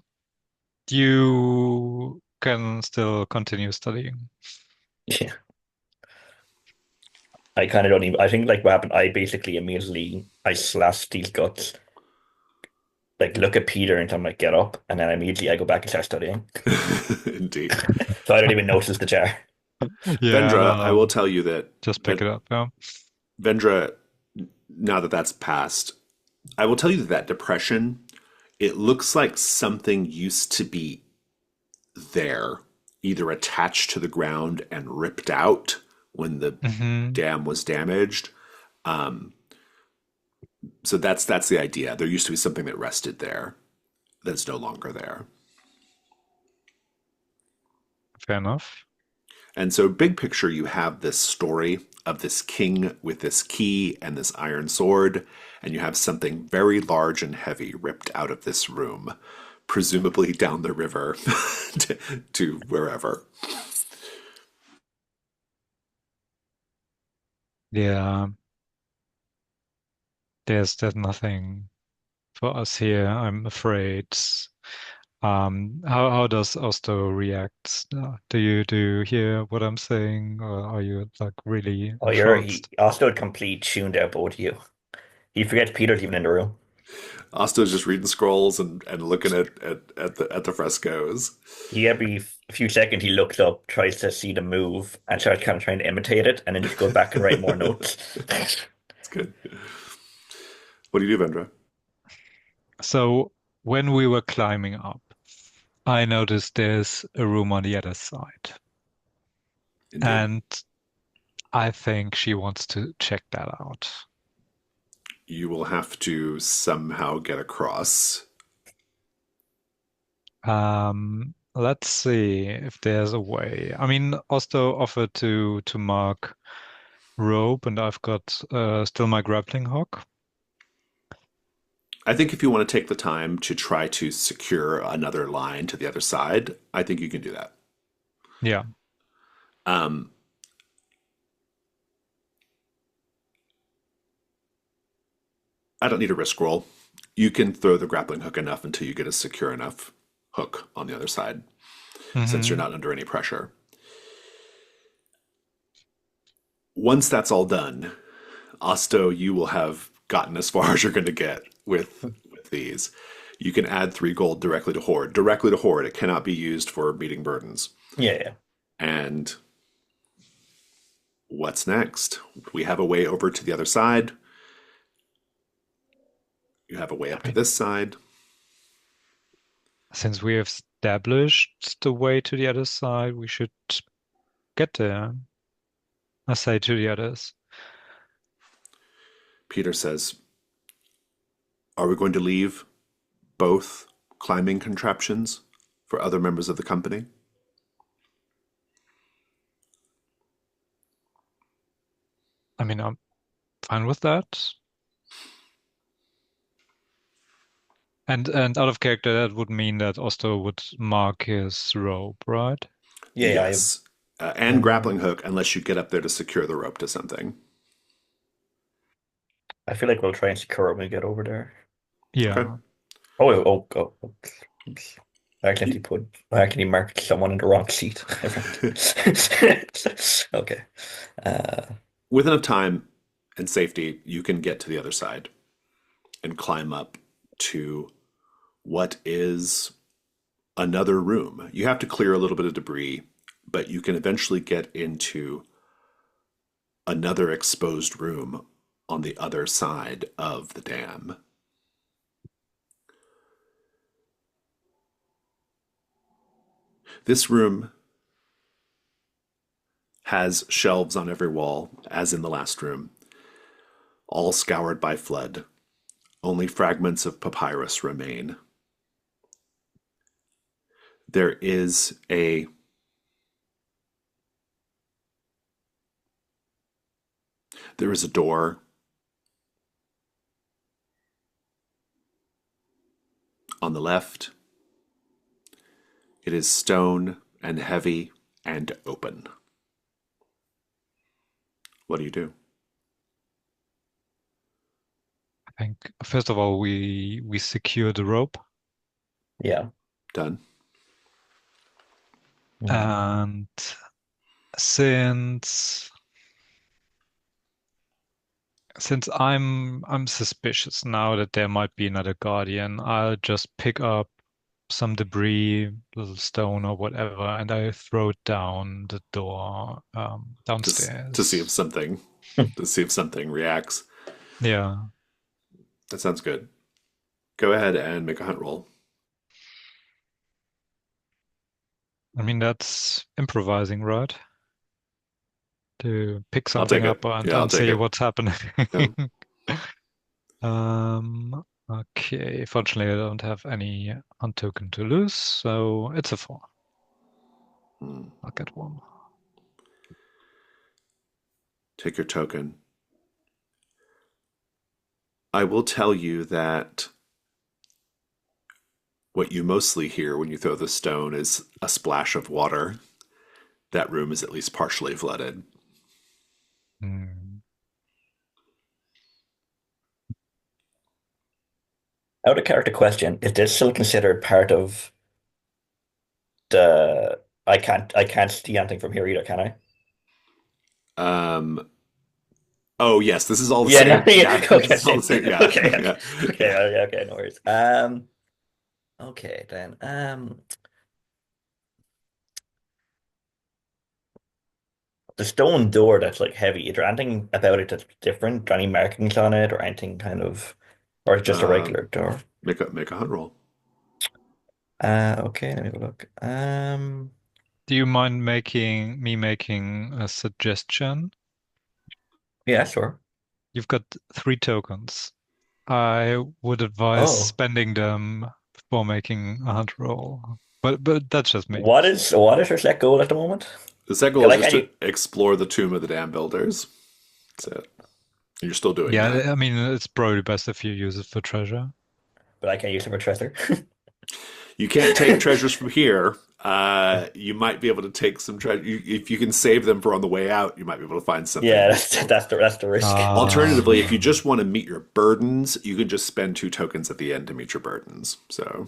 you can still continue studying. Yeah. I kind of don't even. I think like what happened. I basically immediately I slashed these guts. Like look at Peter and I'm like get up, and then immediately I go back and start studying. Indeed. So I don't even notice the jar. Yeah, Vendra, I will tell you that just pick it up. Yeah. Vendra, now that that's passed, I will tell you that that depression, it looks like something used to be there, either attached to the ground and ripped out when the Hmm. dam was damaged. So that's the idea. There used to be something that rested there that's no longer there. Fair enough. And so, big picture, you have this story of this king with this key and this iron sword, and you have something very large and heavy ripped out of this room, presumably down the river to wherever. Yeah, there's nothing for us here, I'm afraid. How does Osto react? Do you hear what I'm saying, or are you like really Oh, he entranced? also a complete tuned out both of you. He forgets Peter's even in the room. Asto's just reading scrolls and looking at the frescoes. He every few seconds he looks up, tries to see the move, and starts kind of trying to imitate it, and then just goes back and write more notes. It's good. What do you do, Vendra? So when we were climbing up, I noticed there's a room on the other side, Indeed. and I think she wants to check that out. You will have to somehow get across. Let's see if there's a way. I mean, Osto offered to mark rope, and I've got still my grappling hook. I think if you want to take the time to try to secure another line to the other side, I think you can do that. Yeah. Um, I don't need a risk roll. You can throw the grappling hook enough until you get a secure enough hook on the other side, since you're Hmm. not under any pressure. Once that's all done, Osto, you will have gotten as far as you're going to get with these. You can add 3 gold directly to hoard. Directly to hoard. It cannot be used for meeting burdens. Yeah, yeah. And what's next? We have a way over to the other side. You have a way I up to mean, this side. since we have established the way to the other side, we should get there. I say to the others. Peter says, "Are we going to leave both climbing contraptions for other members of the company?" I mean, I'm fine with that. And out of character, that would mean that Osto would mark his rope, right? Yeah, Yes. And uh, grappling hook, unless you get up there to secure the rope to something. I feel like we'll try and secure it when we get over there. Okay. Yeah. Oops. I accidentally marked someone in the wrong seat. Okay. Uh, With enough time and safety, you can get to the other side and climb up to what is another room. You have to clear a little bit of debris, but you can eventually get into another exposed room on the other side of the dam. This room has shelves on every wall, as in the last room, all scoured by flood. Only fragments of papyrus remain. There is a there is a door on the left. It is stone and heavy and open. What do you do? I think first of all we secure the rope, yeah. Done. Mm. and since since I'm suspicious now that there might be another guardian, I'll just pick up some debris, little stone or whatever, and I throw it down the door To see if downstairs. something reacts. Yeah, That sounds good. Go ahead and make a hunt roll. I mean that's improvising, right? To pick I'll take something it. up and, Yeah, I'll and take see it. what's happening. Yeah. Okay. Fortunately, I don't have any hunt token to lose, so it's a 4. Hmm. I'll get one. Take your token. I will tell you that what you mostly hear when you throw the stone is a splash of water. That room is at least partially flooded. Hmm. Out of character question, is this still considered part of the I can't see anything from here either, can I? Um, oh yes, this is all the Yeah, no, same. yeah, Yeah, this okay, is all the okay, same. Yeah, okay, yeah, okay, yeah. okay, no worries. Okay then. The stone door that's like heavy, is there anything about it that's different? Any markings on it or anything kind of, or it's just a regular door? Make a hunt roll. Okay, let me have a look. Do you mind making a suggestion? Yeah, sure. You've got 3 tokens. I would advise Oh, spending them before making a hunt roll. But that's just me. what is your set goal at the moment? The second Yeah, goal is like just to any, explore the tomb of the dam builders. That's it. You're still doing that. Yeah, I mean it's probably best if you use it for treasure. but I can't use it for treasure. You can't take treasures from here. You might be able to take some treasure if you can save them for on the way out. You might be able to find Yeah, something. that's the risk. Alternatively, if you Um, just want to meet your burdens, you can just spend 2 tokens at the end to meet your burdens. So,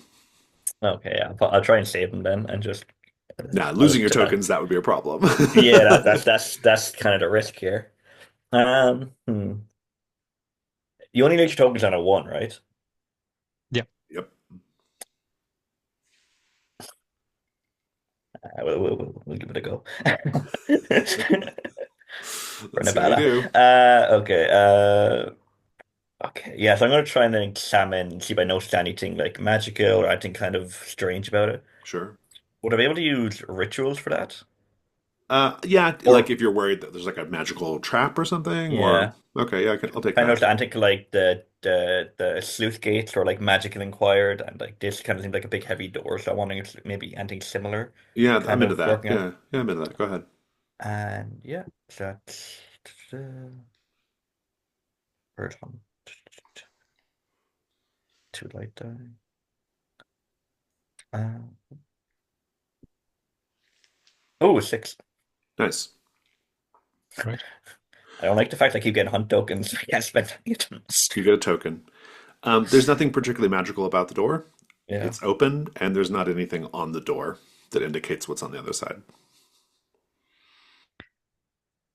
Okay, yeah, I'll try and save them then, and just now I'll losing your just tokens, that would be a problem. yeah, that's kind of the risk here. You only need your tokens on a one, right? yeah. Yep. We'll give it a go. For Let's see how you Nevada. do. Okay. Okay. Yeah, so I'm gonna try and then examine, see if I notice anything like magical or anything kind of strange about it. Sure. Would I be able to use rituals for that? Yeah, like Or if you're worried that there's like a magical trap or something, or yeah, okay, yeah, I'll take kind that. of I think like the sluice gates are like magical inquired, and like this kind of seems like a big heavy door. So I'm wondering if maybe anything similar, Yeah, I'm kind into of that. working out. Yeah, I'm into that. Go ahead. And yeah, so that's first one. Two light die. Uh, oh, six. Nice. Great. I don't like the fact I keep getting hunt tokens. I can't spend any of them. You get a token. There's nothing particularly magical about the door. Yeah. It's open, and there's not anything on the door that indicates what's on the other side.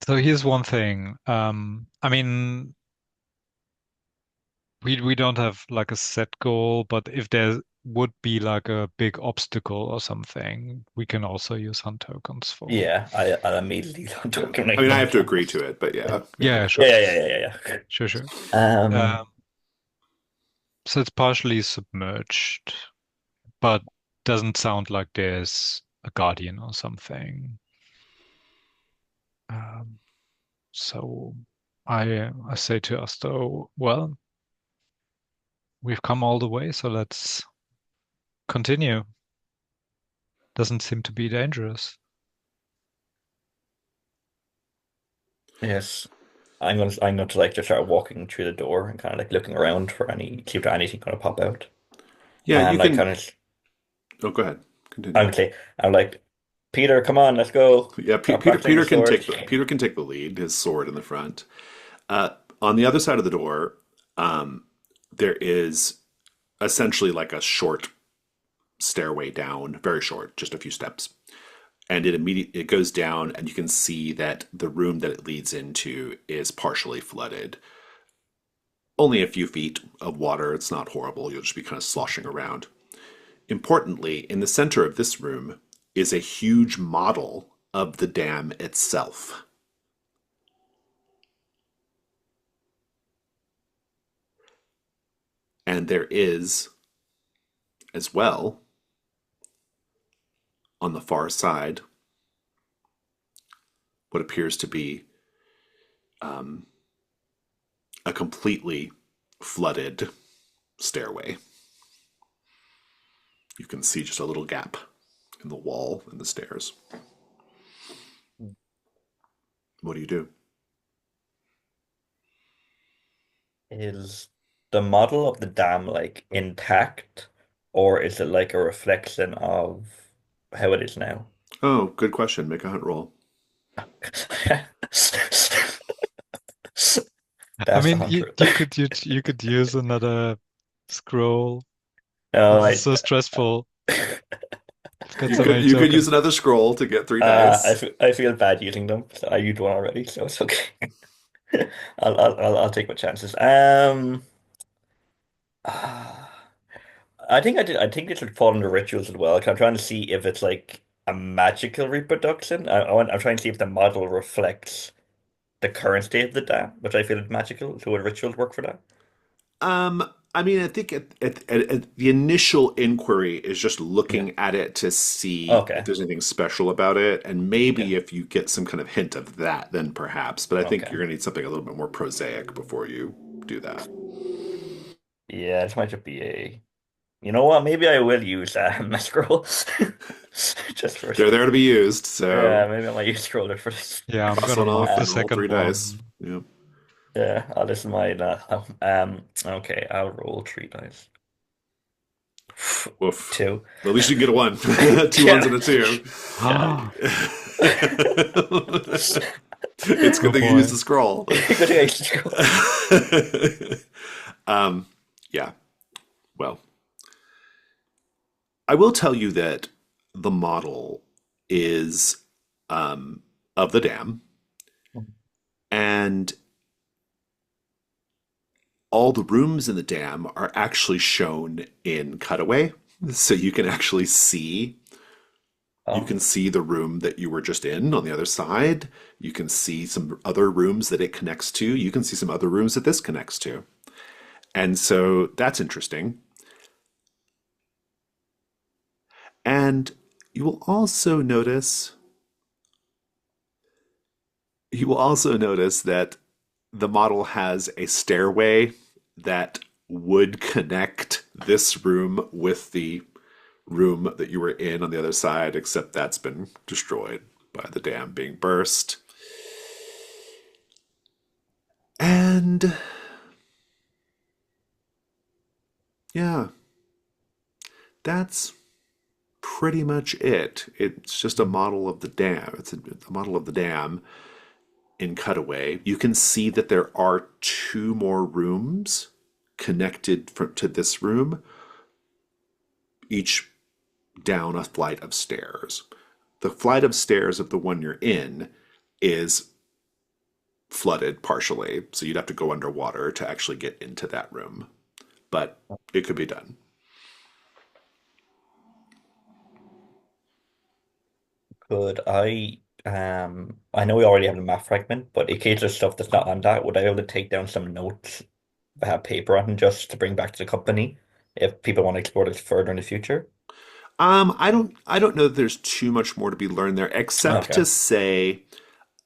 So here's one thing. I mean, we don't have like a set goal, but if there would be like a big obstacle or something, we can also use hunt tokens for. Yeah, I'll immediately hunt Yeah. token I make mean, I one have to chance. agree to it, but Yeah. yeah, yeah, Yeah, yeah. sure, Yeah. sure, sure. Um, Um, so it's partially submerged, but doesn't sound like there's a guardian or something. Um, so I say to us though, well, we've come all the way, so let's continue. Doesn't seem to be dangerous. yes. I'm going to like just start walking through the door and kind of like looking around for see if there's anything going to pop out. Yeah, And you like can. kind of Oh, go ahead. I'm Continue. gonna say I'm like, Peter, come on, let's go. Yeah, Start Peter. practicing the Peter can sword. take the lead. His sword in the front. On the other side of the door, um, there is essentially like a short stairway down, very short, just a few steps, and it goes down, and you can see that the room that it leads into is partially flooded. Only a few feet of water. It's not horrible. You'll just be kind of sloshing around. Importantly, in the center of this room is a huge model of the dam itself. And there is, as well, on the far side, what appears to be um, a completely flooded stairway. You can see just a little gap in the wall and the stairs. What do you do? Is the model of the dam like intact, or is it like a reflection of how it is now? Oh, good question. Make a hunt roll. I That's the mean, hunter. you could use another scroll. No, This is so stressful. I've got so many You could use tokens. another scroll to get three dice. I feel bad using them. So I used one already, so it's okay. I'll take my chances. Ah, I think I did. I think this would fall under rituals as well. 'Cause I'm trying to see if it's like a magical reproduction. I'm trying to see if the model reflects the current state of the dam, which I feel is magical. So would rituals work for that? I mean, I think at the initial inquiry is just Yeah. looking at it to see if Okay. there's anything special about it, and Yeah. maybe if you get some kind of hint of that, then perhaps. But I think Okay. you're going to need something a little bit more prosaic before you do that. Yeah, this might just be a. You know what? Maybe I will use my scroll just for. They're there to be used, Yeah, so maybe I might use scroller for this. Yeah, I'm cross gonna one mark off the and roll second three dice. one. Yeah. Yeah, this is my okay, I'll roll three dice. Woof. Two. At least you can get a one. Two ones Yeah. and a two. Ah, It's a good oh thing you used boy. the scroll. Good thing I used scroll. Yeah. Well, I will tell you that the model is of the dam, and all the rooms in the dam are actually shown in cutaway. So you Oh, can see the room that you were just in on the other side. You can see some other rooms that it connects to. You can see some other rooms that this connects to. And so that's interesting. And you will also notice You will also notice that the model has a stairway that would connect this room with the room that you were in on the other side, except that's been destroyed by the dam being burst. And yeah, that's pretty much it. It's just a Mm. model of the dam. It's a model of the dam in Cutaway. You can see that there are two more rooms connected to this room, each down a flight of stairs. The flight of stairs of the one you're in is flooded partially, so you'd have to go underwater to actually get into that room. But it could be done. Could I know we already have the map fragment, but in case there's stuff that's not on that, would I be able to take down some notes I have paper on just to bring back to the company if people want to explore this further in the future? I don't know that there's too much more to be learned there, except Okay. to say,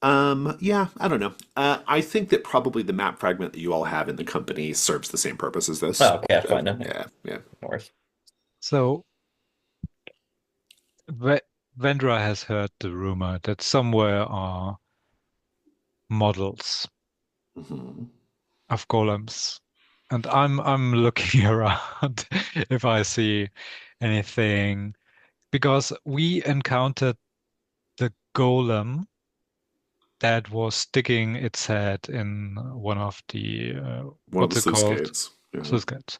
yeah, I don't know. I think that probably the map fragment that you all have in the company serves the same purpose as this. Oh, okay, that's fine then. Yeah, Yeah, yeah. no worries. So Vendra has heard the rumor that somewhere are models Mhm. of golems, and I'm looking around if I see anything because we encountered the golem that was sticking its head in one of the One of the what's it sluice called? gates. Yeah, Sluice gates.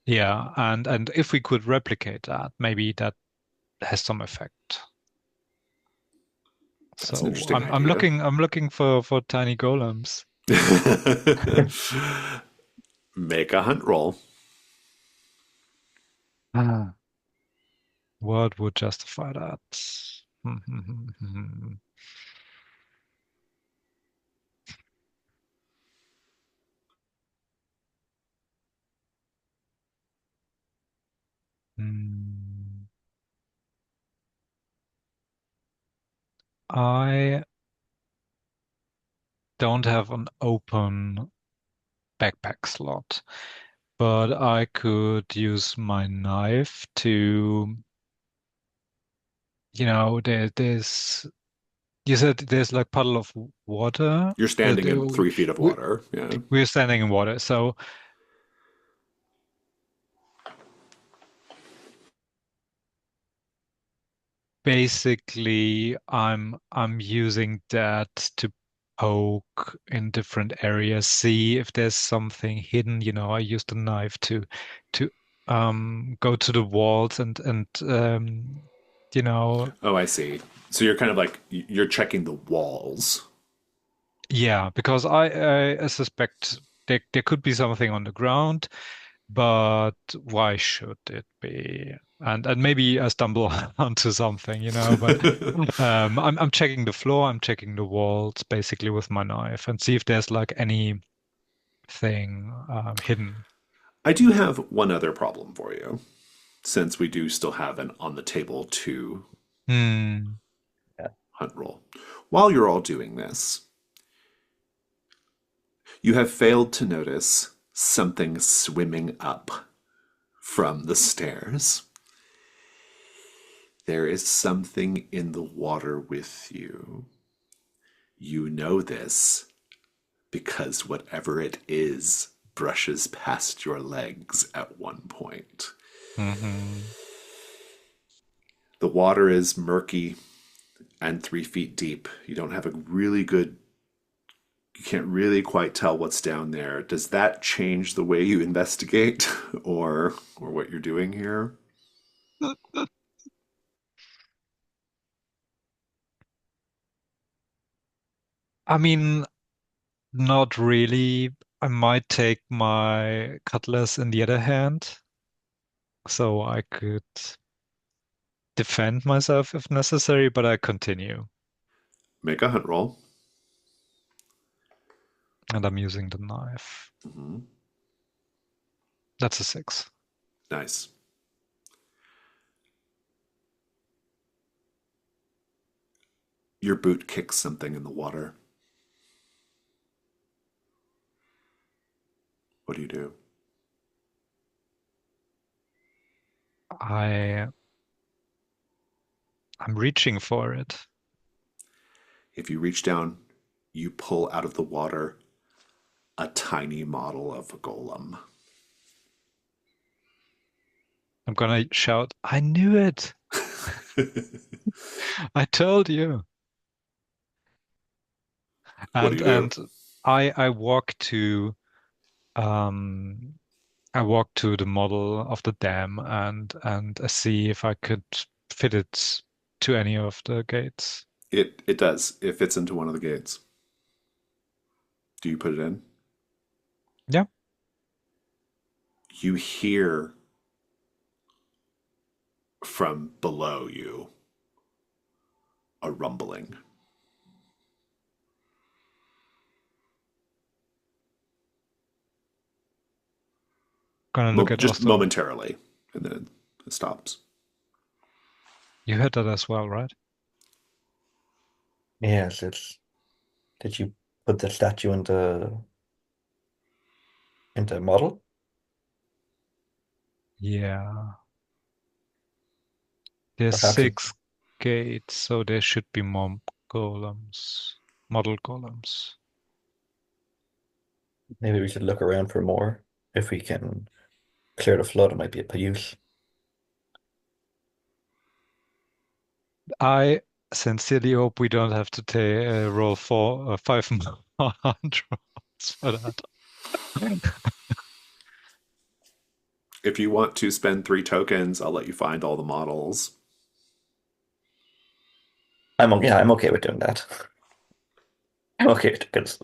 Yeah, and if we could replicate that, maybe that has some effect. that's an So interesting I'm idea. looking for tiny golems. Make a hunt roll. Ah, what would justify that? Hmm. I don't have an open backpack slot, but I could use my knife to, there's, you said there's like puddle of water You're that standing in 3 feet of water. Yeah. we're standing in water. So basically, I'm using that to poke in different areas, see if there's something hidden. I use the knife to go to the walls and you know Oh, I see. So you're kind of like you're checking the walls. yeah, because I suspect there could be something on the ground, but why should it be? And maybe I stumble onto something, but I'm checking the floor, I'm checking the walls basically with my knife and see if there's like anything hidden. I do have one other problem for you, since we do still have an on the table two Hmm. Yeah. hunt roll. While you're all doing this, you have failed to notice something swimming up from the stairs. There is something in the water with you. You know this because whatever it is brushes past your legs at one point. Hmm. The water is murky and 3 feet deep. You don't have a really good, you can't really quite tell what's down there. Does that change the way you investigate or what you're doing here? I mean, not really. I might take my cutlass in the other hand, so I could defend myself if necessary, but I continue. Make a hunt roll. And I'm using the knife. Mhm. That's a 6. Nice. Your boot kicks something in the water. What do you do? I I'm reaching for it. If you reach down, you pull out of the water a tiny model of a golem. I'm gonna shout, I knew it. I told you. What do And you do? I walk to um I walk to the model of the dam and see if I could fit it to any of the gates. It does. It fits into one of the gates. Do you put it in? Yeah, You hear from below you a rumbling. gonna look at Just also. momentarily, and then it stops. You heard that as well, right? Yes, it's. Did you put the statue into model? Yeah. There's Perhaps it, 6 gates, so there should be more golems, model golems. maybe we should look around for more. If we can clear the flood, it might be a use. I sincerely hope we don't have to take roll 5 more hand rolls for that. If you want to spend 3 tokens, I'll let you find all the models. I'm okay with doing that. I'm okay with because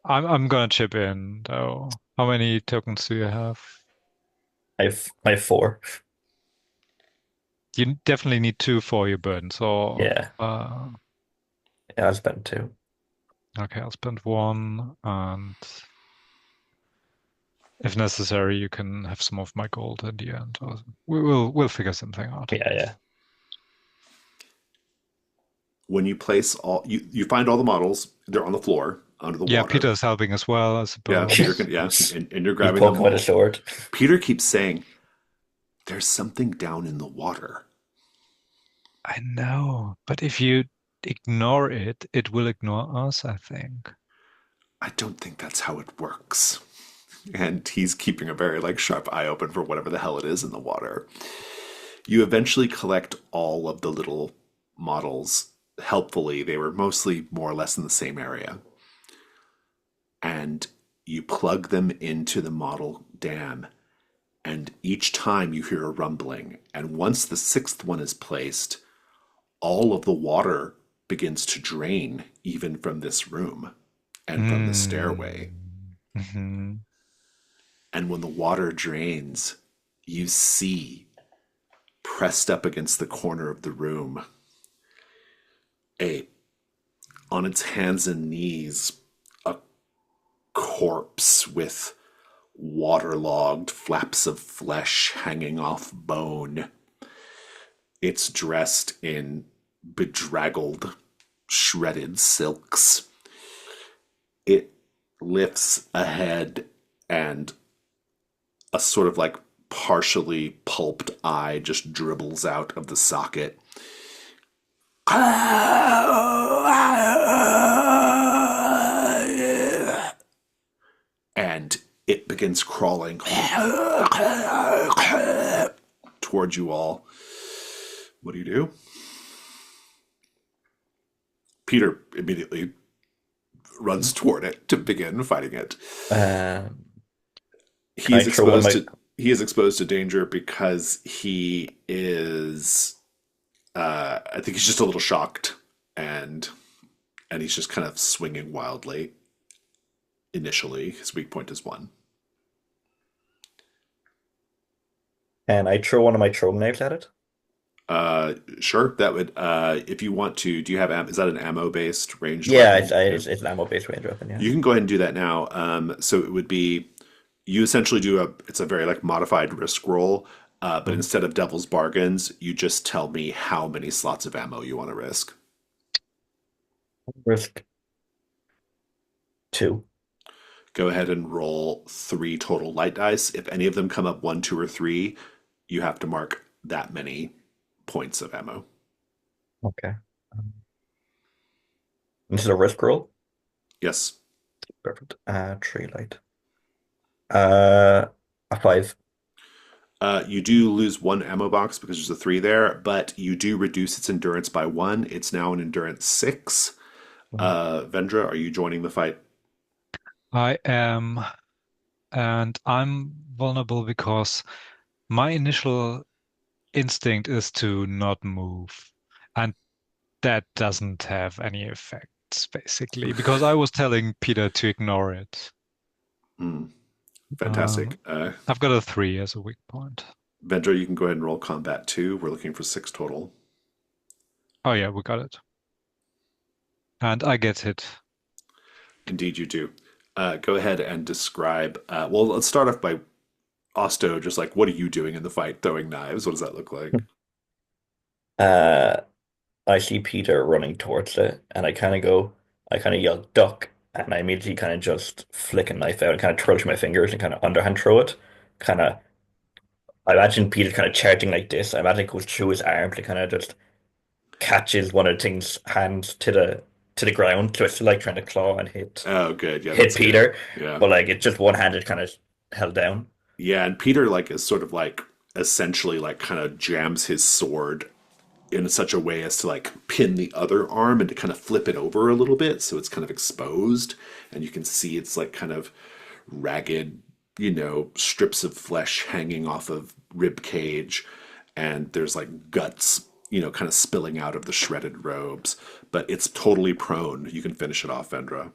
I'm gonna chip in though. How many tokens do you have? I have 4. You definitely need 2 for your burn, so Yeah, yeah, I'll spend 2. okay, I'll spend 1, and if necessary, you can have some of my gold at the end. Or we'll figure something out. Yeah, yeah. When you place you find all the models. They're on the floor under the Yeah, water. Peter's helping as well, I Yeah, Peter suppose. can. Yeah, and you're You grabbing poke them him with a all. sword. Peter keeps saying, "There's something down in the water." I know, but if you ignore it, it will ignore us, I think. I don't think that's how it works. And he's keeping a very sharp eye open for whatever the hell it is in the water. You eventually collect all of the little models. Helpfully, they were mostly more or less in the same area. And you plug them into the model dam. And each time you hear a rumbling. And once the 6th one is placed, all of the water begins to drain, even from this room and from the stairway. Hmm. And when the water drains, you see, pressed up against the corner of the room, a on its hands and knees, a corpse with waterlogged flaps of flesh hanging off bone. It's dressed in bedraggled, shredded silks. It lifts a head, and a sort of partially pulped eye just dribbles out of the socket. And it begins crawling towards you all. What do you do? Peter immediately runs toward it to begin fighting it. Um, can He I is throw one of exposed my to he is exposed to danger because he is I think he's just a little shocked, and he's just kind of swinging wildly. Initially, his weak point is 1. and I throw one of my throwing knives at it? Sure, that would. If you want to, do you have? Is that an ammo based ranged Yeah, weapon? Yeah, it's an ammo-based range weapon, yeah. you can go ahead and do that now. So it would be you essentially do a. It's a very modified risk roll, but Mhm. instead of devil's bargains, you just tell me how many slots of ammo you want to risk. Risk 2. Go ahead and roll 3 total light dice. If any of them come up 1, 2, or 3, you have to mark that many points of ammo. Okay. This is a risk roll. Yes. Perfect. Tree light. Uh, a 5. You do lose 1 ammo box because there's a 3 there, but you do reduce its endurance by 1. It's now an endurance 6. Mhm. Vendra, are you joining the fight? I am, and I'm vulnerable because my initial instinct is to not move. And that doesn't have any effects, basically, because I was telling Peter to ignore it. Hmm, Um, fantastic. I've got a 3 as a weak point. Vendra, you can go ahead and roll combat 2. We're looking for 6 total. Oh yeah, we got it. And I get hit. Indeed, you do. Go ahead and describe. Well, let's start off by Osto, just like, what are you doing in the fight? Throwing knives? What does that look like? Uh, I see Peter running towards it, and I kind of yell duck, and I immediately kind of just flick a knife out and kind of twirl my fingers and kind of underhand throw it. Kind of, I imagine Peter kind of charging like this. I imagine it goes through his arm to kind of just catches one of the thing's hands to the ground. So it's like trying to claw and Oh, good. Yeah, hit that's good. Peter, Yeah. but like it's just one handed kind of held down. Yeah, and Peter, like, is sort of like essentially like kind of jams his sword in such a way as to like pin the other arm and to kind of flip it over a little bit so it's kind of exposed and you can see it's like kind of ragged, strips of flesh hanging off of rib cage, and there's like guts, kind of spilling out of the shredded robes, but it's totally prone. You can finish it off, Vendra.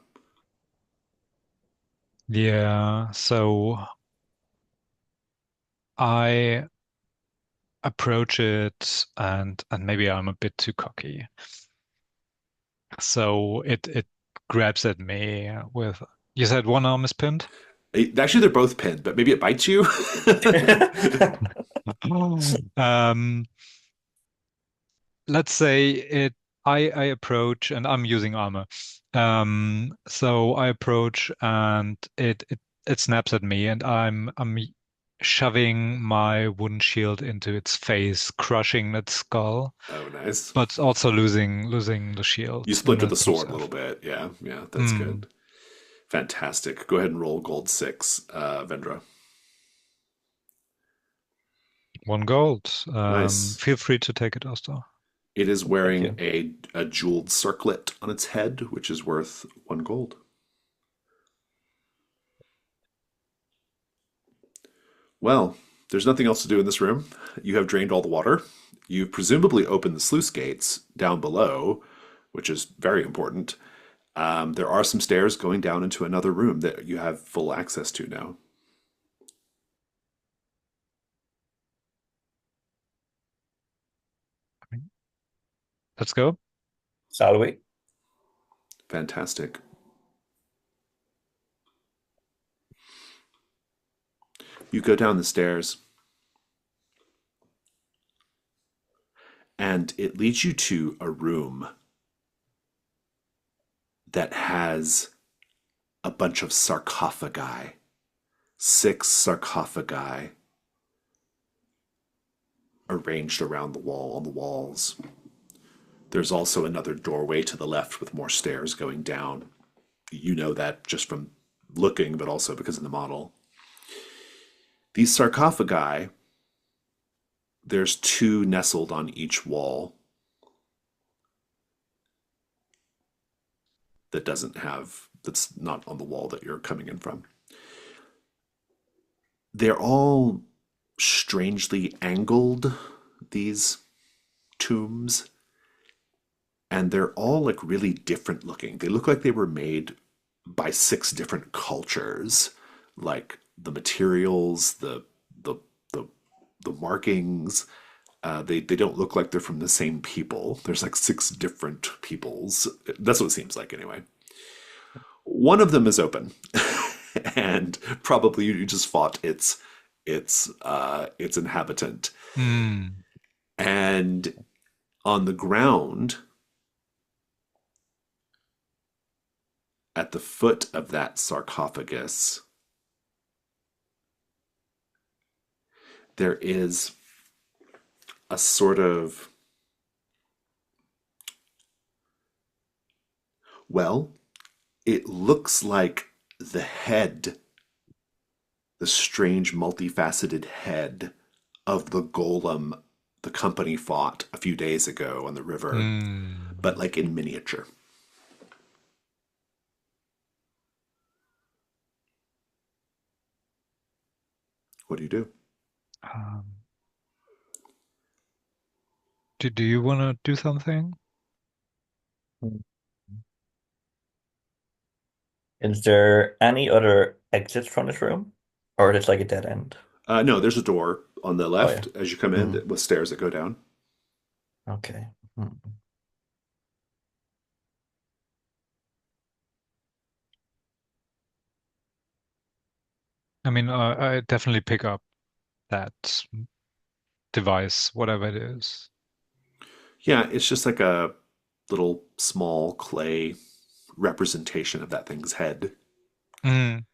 Yeah, so I approach it and maybe I'm a bit too cocky. So it grabs at me with you said one arm is pinned? Actually, they're both pinned, but maybe it bites you. Um, let's say I approach and I'm using armor. So I approach and it snaps at me and I'm shoving my wooden shield into its face, crushing its skull, Oh, nice. but also losing the You shield in splinter the the sword a little process. bit. Yeah, yeah, that's Hmm. good. Fantastic. Go ahead and roll gold 6, Vendra. 1 gold. Nice. Feel free to take it, Asta. It is Thank wearing you. a jeweled circlet on its head, which is worth 1 gold. Well, there's nothing else to do in this room. You have drained all the water. You've presumably opened the sluice gates down below, which is very important. There are some stairs going down into another room that you have full access to now. Let's go. Salary. Fantastic. You go down the stairs, and it leads you to a room that has a bunch of sarcophagi, 6 sarcophagi arranged around the wall on the walls. There's also another doorway to the left with more stairs going down. You know that just from looking, but also because of the model. These sarcophagi, there's 2 nestled on each wall that's not on the wall that you're coming in from. They're all strangely angled, these tombs, and they're all like really different looking. They look like they were made by 6 different cultures, like the materials, the the the markings. They don't look like they're from the same people. There's like 6 different peoples. That's what it seems like anyway. One of them is open, and probably you just fought its inhabitant. Hmm. And on the ground, at the foot of that sarcophagus, there is a sort of, well, it looks like the head, the strange multifaceted head of the golem the company fought a few days ago on the river, but Hmm. like in miniature. What do you do? Um, do you want to do something? Is there any other exits from this room? Or is it like a dead end? No, there's a door on the Oh yeah. left as you come in Hmm. with stairs that go down. Okay. Hmm. I mean, I definitely pick up that device, whatever it is. Yeah, it's just like a little small clay representation of that thing's head. Mm.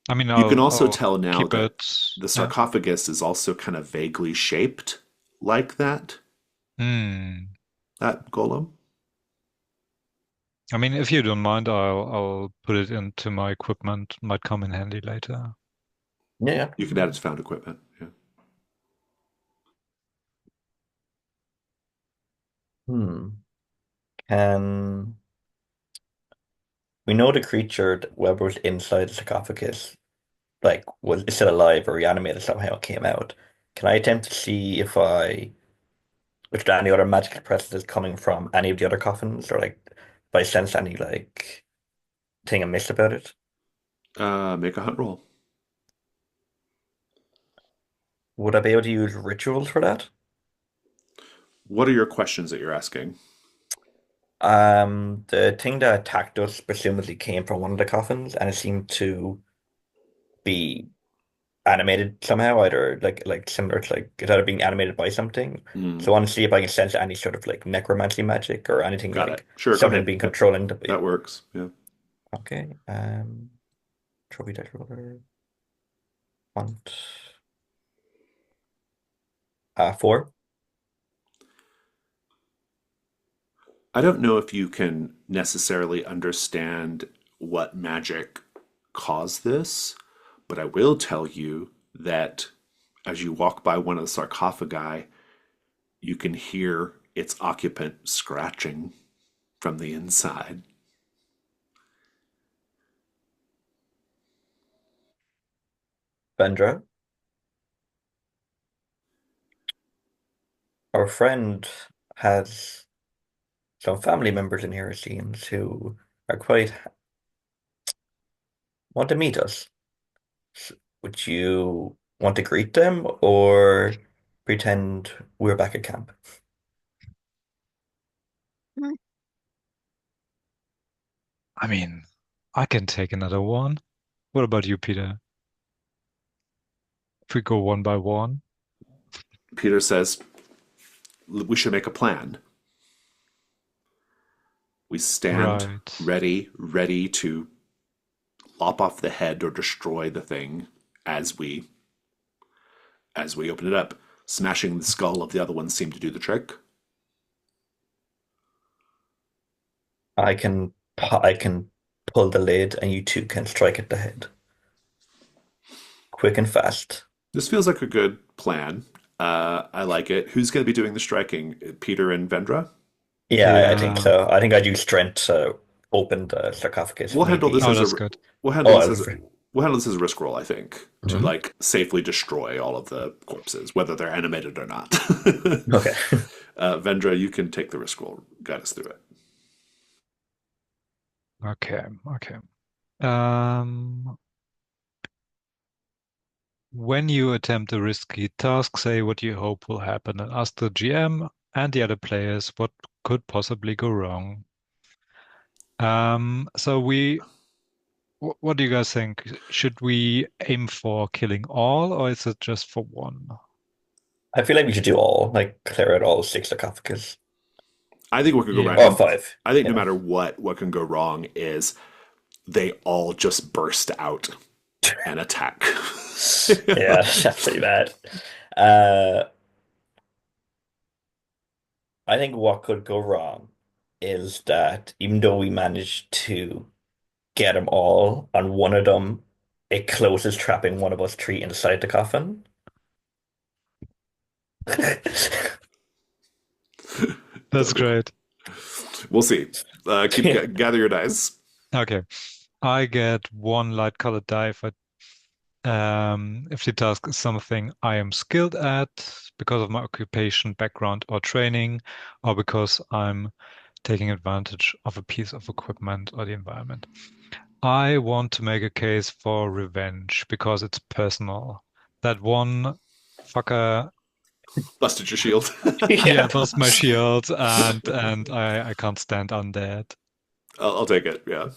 I mean, You can also I'll tell now keep that it. the Yeah. sarcophagus is also kind of vaguely shaped like Hmm. that golem. I mean, if you don't mind, I'll put it into my equipment. Might come in handy later. Yeah. You can add it to found equipment. Yeah. Hmm. Can we know the creature that whoever was inside the sarcophagus, like, was still alive or reanimated somehow, came out? Can I attempt to see if there are any other magical presences coming from any of the other coffins, or like, if I sense any like thing amiss about it? Make a hunt roll. Would I be able to use rituals for that? What are your questions that you're asking? The thing that attacked us presumably came from one of the coffins, and it seemed to be animated somehow, either like similar to like it's either being animated by something. Mm, So I want to see if I can sense any sort of like necromancy magic or anything got it. like Sure, go something ahead. being Yep, controlling the. that works. Yeah. Okay. Trophy dice roller. Want 4. I don't know if you can necessarily understand what magic caused this, but I will tell you that as you walk by one of the sarcophagi, you can hear its occupant scratching from the inside. Vendra, our friend has some family members in here, it seems, who are quite want to meet us. Would you want to greet them or pretend we're back at camp? Mm. I mean, I can take another one. What about you, Peter? If we go one by one? Peter says, we should make a plan. We stand Right. ready to lop off the head or destroy the thing as we open it up. Smashing the skull of the other one seemed to do the trick. I can pull the lid and you two can strike at the head. Quick and fast. This feels like a good plan. I like it. Who's going to be doing the striking? Peter and Vendra? Yeah, I think Yeah. so. I think I'd use strength to open the sarcophagus We'll if need handle this be. Oh, as a that's good. we'll handle Oh, this I as would. a we'll handle this as a risk roll. I think to Mhm. like safely destroy all of the corpses, whether they're animated or not. Okay. Vendra, you can take the risk roll. Guide us through it. Okay. Okay. Um, when you attempt a risky task, say what you hope will happen and ask the GM and the other players what could possibly go wrong. So what do you guys think? Should we aim for killing all, or is it just for one? I feel like we should do all, like clear out all 6 sarcophagus. I think what could go wrong, Oh, Yeah. and 5. I think no Yeah. matter what can go wrong is they all just burst out and attack. Yeah, that's pretty bad. Uh, I think what could go wrong is that even though we managed to get them all on one of them, it closes, trapping one of us three inside the coffin. That's great. We'll see. Gather your dice. Okay. I get one light colored die if the task is something I am skilled at because of my occupation, background, or training, or because I'm taking advantage of a piece of equipment or the environment. I want to make a case for revenge because it's personal. That one fucker, Busted your shield. yeah, Yeah. lost my shield and I can't stand undead. I'll take it. Yeah.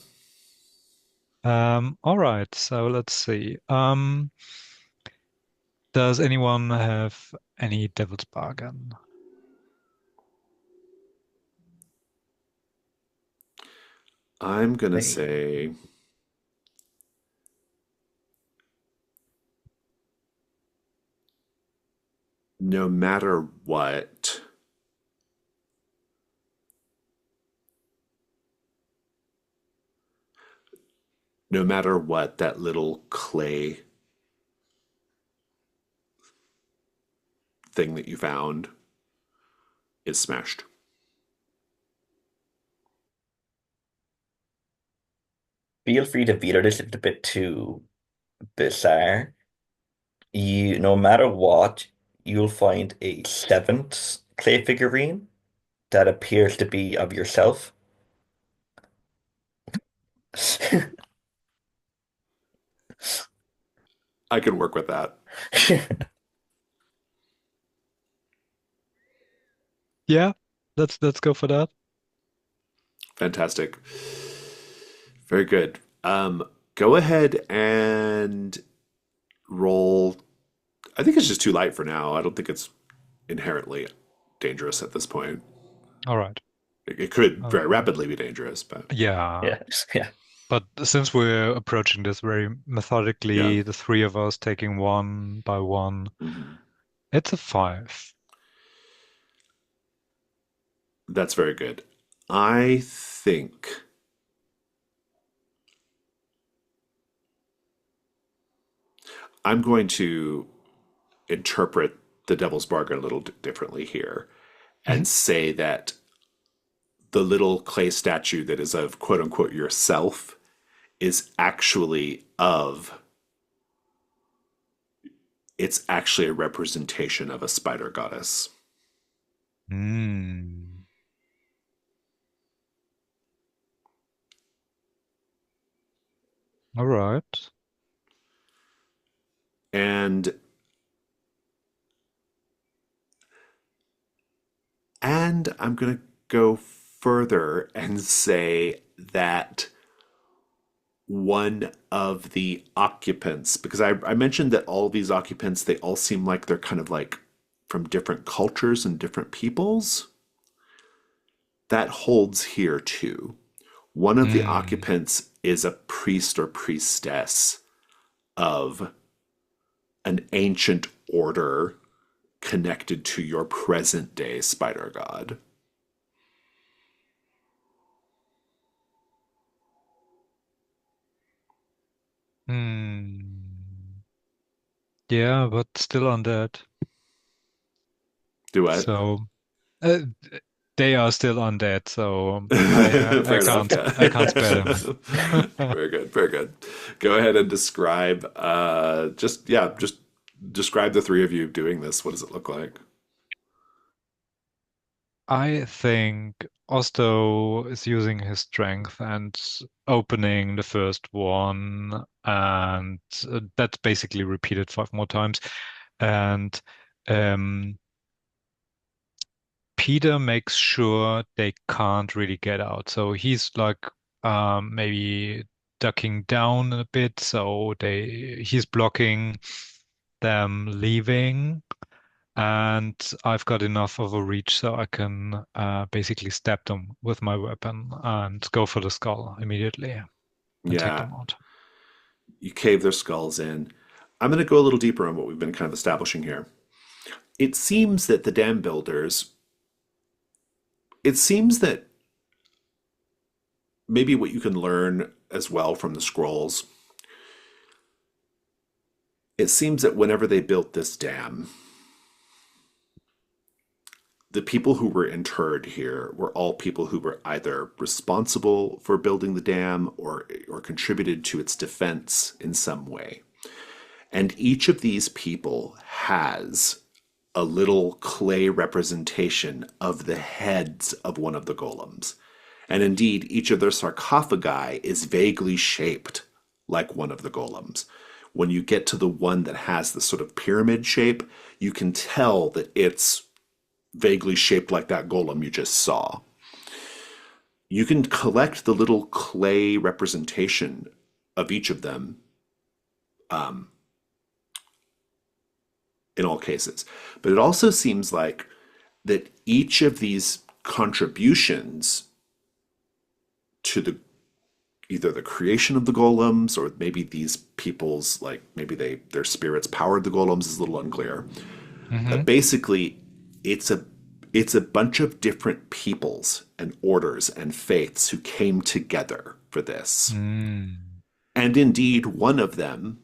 All right, so let's see. Does anyone have any devil's bargain? I'm gonna Me. say no matter what, no matter what, that little clay thing that you found is smashed. Feel free to veto this if it's a bit too bizarre. No matter what, you'll find a seventh clay figurine that appears to be of yourself. I can work with that. Yeah, let's go for that. Fantastic. Very good. Go ahead and roll. I think it's just too light for now. I don't think it's inherently dangerous at this point. All right. It could Uh, very rapidly be dangerous, but yeah, Yeah, yeah. but since we're approaching this very yeah. methodically, the three of us taking one by one, Mhm. it's a 5. That's very good. I think I'm going to interpret the devil's bargain a little differently here Mhm. and say that the little clay statue that is of quote unquote yourself is actually of it's actually a representation of a spider goddess. Mm. All right. And I'm going to go further and say that one of the occupants, because I mentioned that all these occupants, they all seem like they're kind of like from different cultures and different peoples. That holds here too. One of the Mm. occupants is a priest or priestess of an ancient order connected to your present day spider god. Hmm. Yeah, but still undead. Do what? So uh, they are still undead, so Fair enough. I can't spare Yeah. them. Very good. Very good. Go ahead and describe. Just describe the three of you doing this. What does it look like? I think Osto is using his strength and opening the first one, and that's basically repeated 5 more times. And um, Peter makes sure they can't really get out. So he's like maybe ducking down a bit, so he's blocking them leaving. And I've got enough of a reach so I can basically stab them with my weapon and go for the skull immediately. and take Yeah, them out. you cave their skulls in. I'm going to go a little deeper on what we've been kind of establishing here. It seems that the dam builders, it seems that maybe what you can learn as well from the scrolls, it seems that whenever they built this dam, the people who were interred here were all people who were either responsible for building the dam or contributed to its defense in some way. And each of these people has a little clay representation of the heads of one of the golems. And indeed, each of their sarcophagi is vaguely shaped like one of the golems. When you get to the one that has the sort of pyramid shape, you can tell that it's vaguely shaped like that golem you just saw. You can collect the little clay representation of each of them in all cases. But it also seems like that each of these contributions to the either the creation of the golems or maybe these people's like maybe their spirits powered the golems is a little unclear. Hmm. Basically, it's a bunch of different peoples and orders and faiths who came together for this. Mm. And indeed, one of them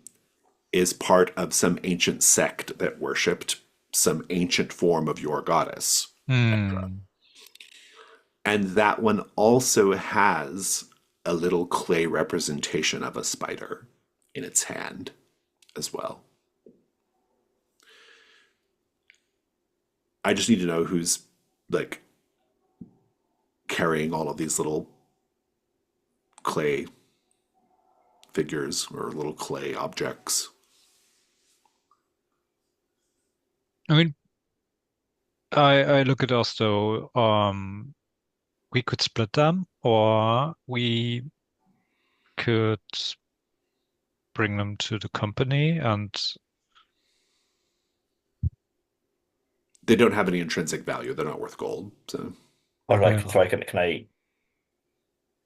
is part of some ancient sect that worshipped some ancient form of your goddess. Mm. And that one also has a little clay representation of a spider in its hand as well. I just need to know who's like carrying all of these little clay figures or little clay objects. I mean, I look at us though. We could split them, or we could bring them to the company and They don't have any intrinsic value. They're not worth gold. So, Or like, yeah. sorry, can I,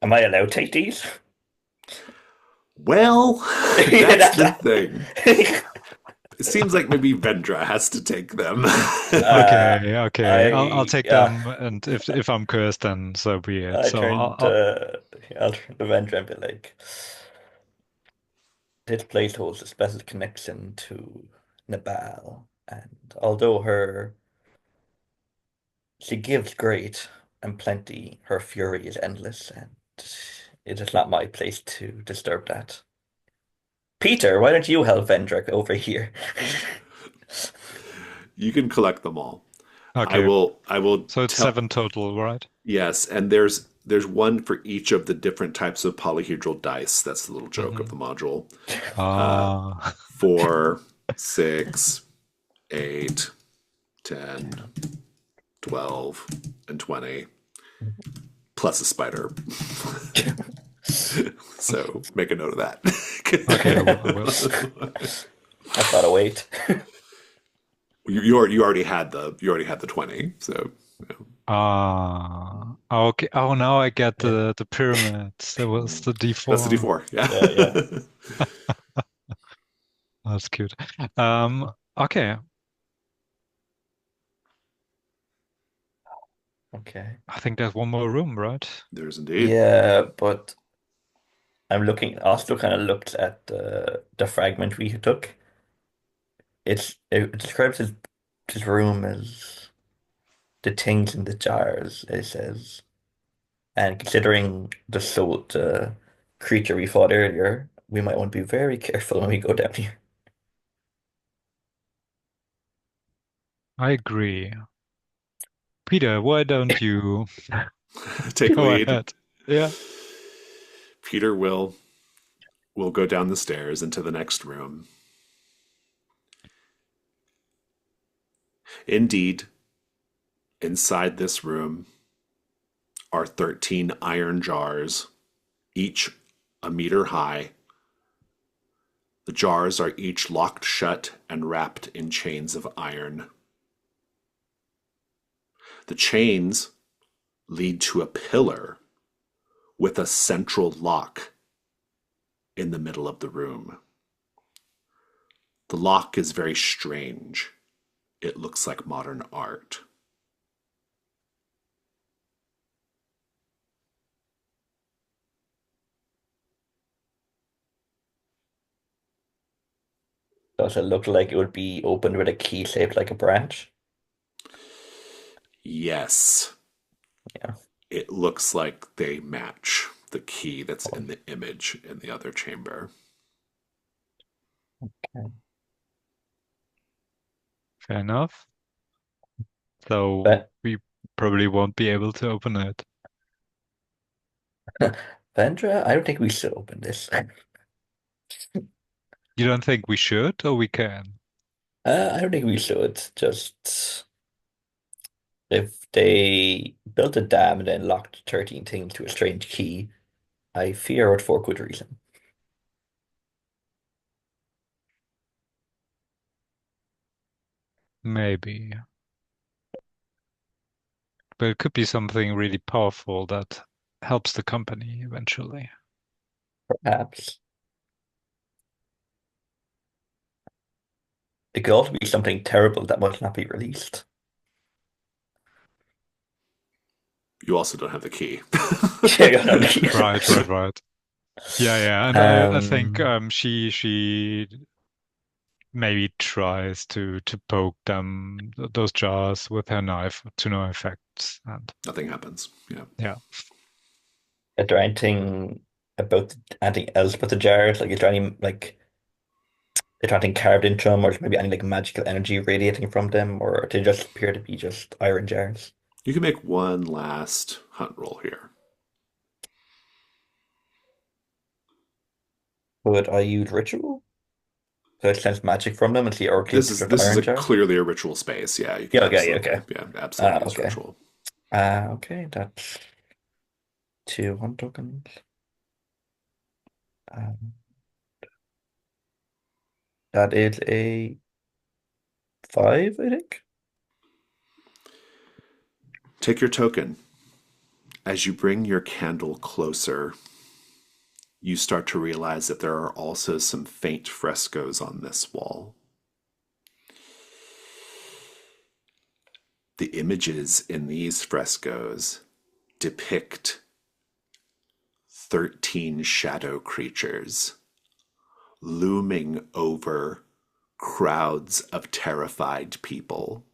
am I allowed to take these? well, Yeah, that's the that, thing. It seems like maybe Vendra has to take them. uh, Okay, okay. I'll I, take them, and if I'm cursed, then so be it. I So turned, I'll turn to Vendra and be like, this place holds a special connection to Nepal, and although she gives great and plenty, her fury is endless, and it is not my place to disturb that. Peter, why don't you help Vendrick over here? You can collect them all. I okay, will. I will so it's tell. seven total, right? Yes, and there's one for each of the different types of polyhedral dice. That's the little joke of Hmm. the module. Uh, Ah, 4, 6, 8, 10, 12, and 20, plus a spider. So make a note of that. okay, I will. That's not a wait. You already had the 20, so Ah, okay. Oh, now I get Yeah, the pyramids. That was the that's the D4. D4. Yeah. yeah, yeah. That's cute. Okay. Okay. I think there's one more room, right? There's indeed. Yeah, but I'm looking. Also, kind of looked at the fragment we took. It describes his room as the things in the jars. It says, and considering the creature we fought earlier, we might want to be very careful when we go down here. I agree. Peter, why don't you Take go lead. ahead? Yeah. Peter will go down the stairs into the next room. Indeed, inside this room are 13 iron jars, each a meter high. The jars are each locked shut and wrapped in chains of iron. The chains lead to a pillar with a central lock in the middle of the room. The lock is very strange. It looks like modern art. Does it look like it would be opened with a key shaped like a branch? Yes, Yeah. it looks like they match the key that's Oh, in the image in the other chamber. okay. Fair enough. So But we probably won't be able to open it. Vendra, I don't think we should open this. You don't think we should, or we can? I don't think we should. Just if they built a dam and then locked 13 things to a strange key, I fear it for good reason. Maybe. But it could be something really powerful that helps the company eventually. Perhaps. It could also be something terrible that must not be released. You also don't have the key. Yeah, no, Right, right, right. Yeah, yeah. And I think Um, she maybe tries to poke them those jars with her knife to no effect. And Nothing happens. Yeah. yeah, is there anything about anything else but the jars? Like, is there any is there anything carved into them, or is maybe any like magical energy radiating from them, or do they just appear to be just iron jars? You can make one last hunt roll here. Would I use ritual? So I sense magic from them and see This oracles is through the this is iron a jars? clearly a ritual space. Yeah, you can Yeah, okay, yeah, absolutely, okay. yeah, absolutely use Okay. ritual. Okay, that's two hunt tokens. Um, that is a five, I think. Take your token. As you bring your candle closer, you start to realize that there are also some faint frescoes on this wall. The images in these frescoes depict 13 shadow creatures looming over crowds of terrified people.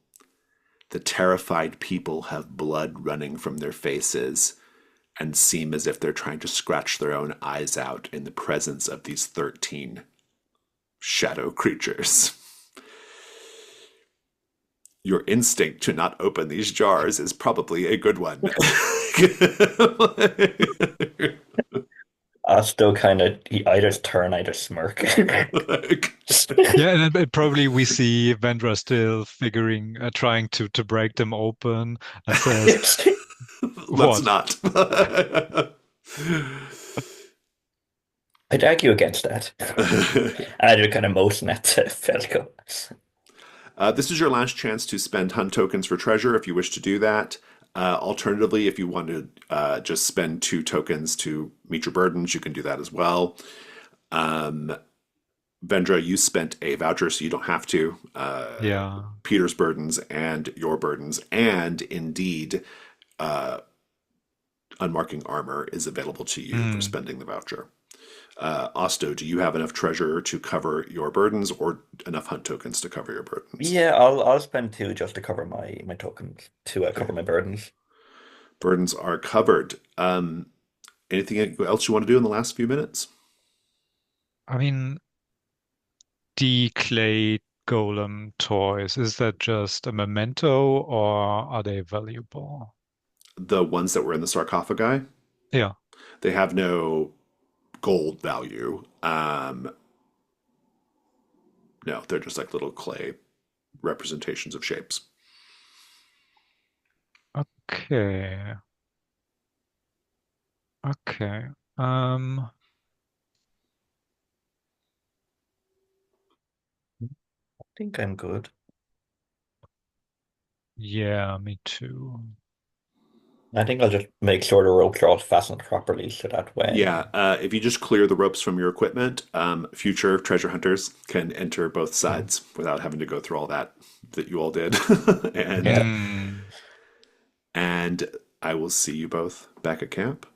The terrified people have blood running from their faces and seem as if they're trying to scratch their own eyes out in the presence of these 13 shadow creatures. Your instinct to not open these jars is probably a good one. I still kind of he either turn, either smirk. yeah. And then probably we see Vendra still figuring, trying to break them open, and says, Let's "What?" not. I'd argue against that. I do kind of motion at Felco. This is your last chance to spend hunt tokens for treasure if you wish to do that. Alternatively, if you want to just spend 2 tokens to meet your burdens, you can do that as well. Vendra, you spent a voucher, so you don't have to. Yeah. Peter's burdens and your burdens, and indeed, unmarking armor is available to you for Hmm. spending the voucher. Osto, do you have enough treasure to cover your burdens or enough hunt tokens to cover your burdens? Yeah, I'll spend two just to cover my tokens to Okay. cover my burdens. Burdens are covered. Anything else you want to do in the last few minutes? I mean, the clay golem toys, is that just a memento or are they valuable? The ones that were in the sarcophagi, Yeah. they have no gold value. No, they're just like little clay representations of shapes. Okay. Okay. Um, I think I'm good. yeah, me too. I think I'll just make sure the ropes are all fastened properly so that Yeah, when if you just clear the ropes from your equipment, future treasure hunters can enter both Mhm. sides without having to go through all that you all did. and Yeah. Hmm. and I will see you both back at camp.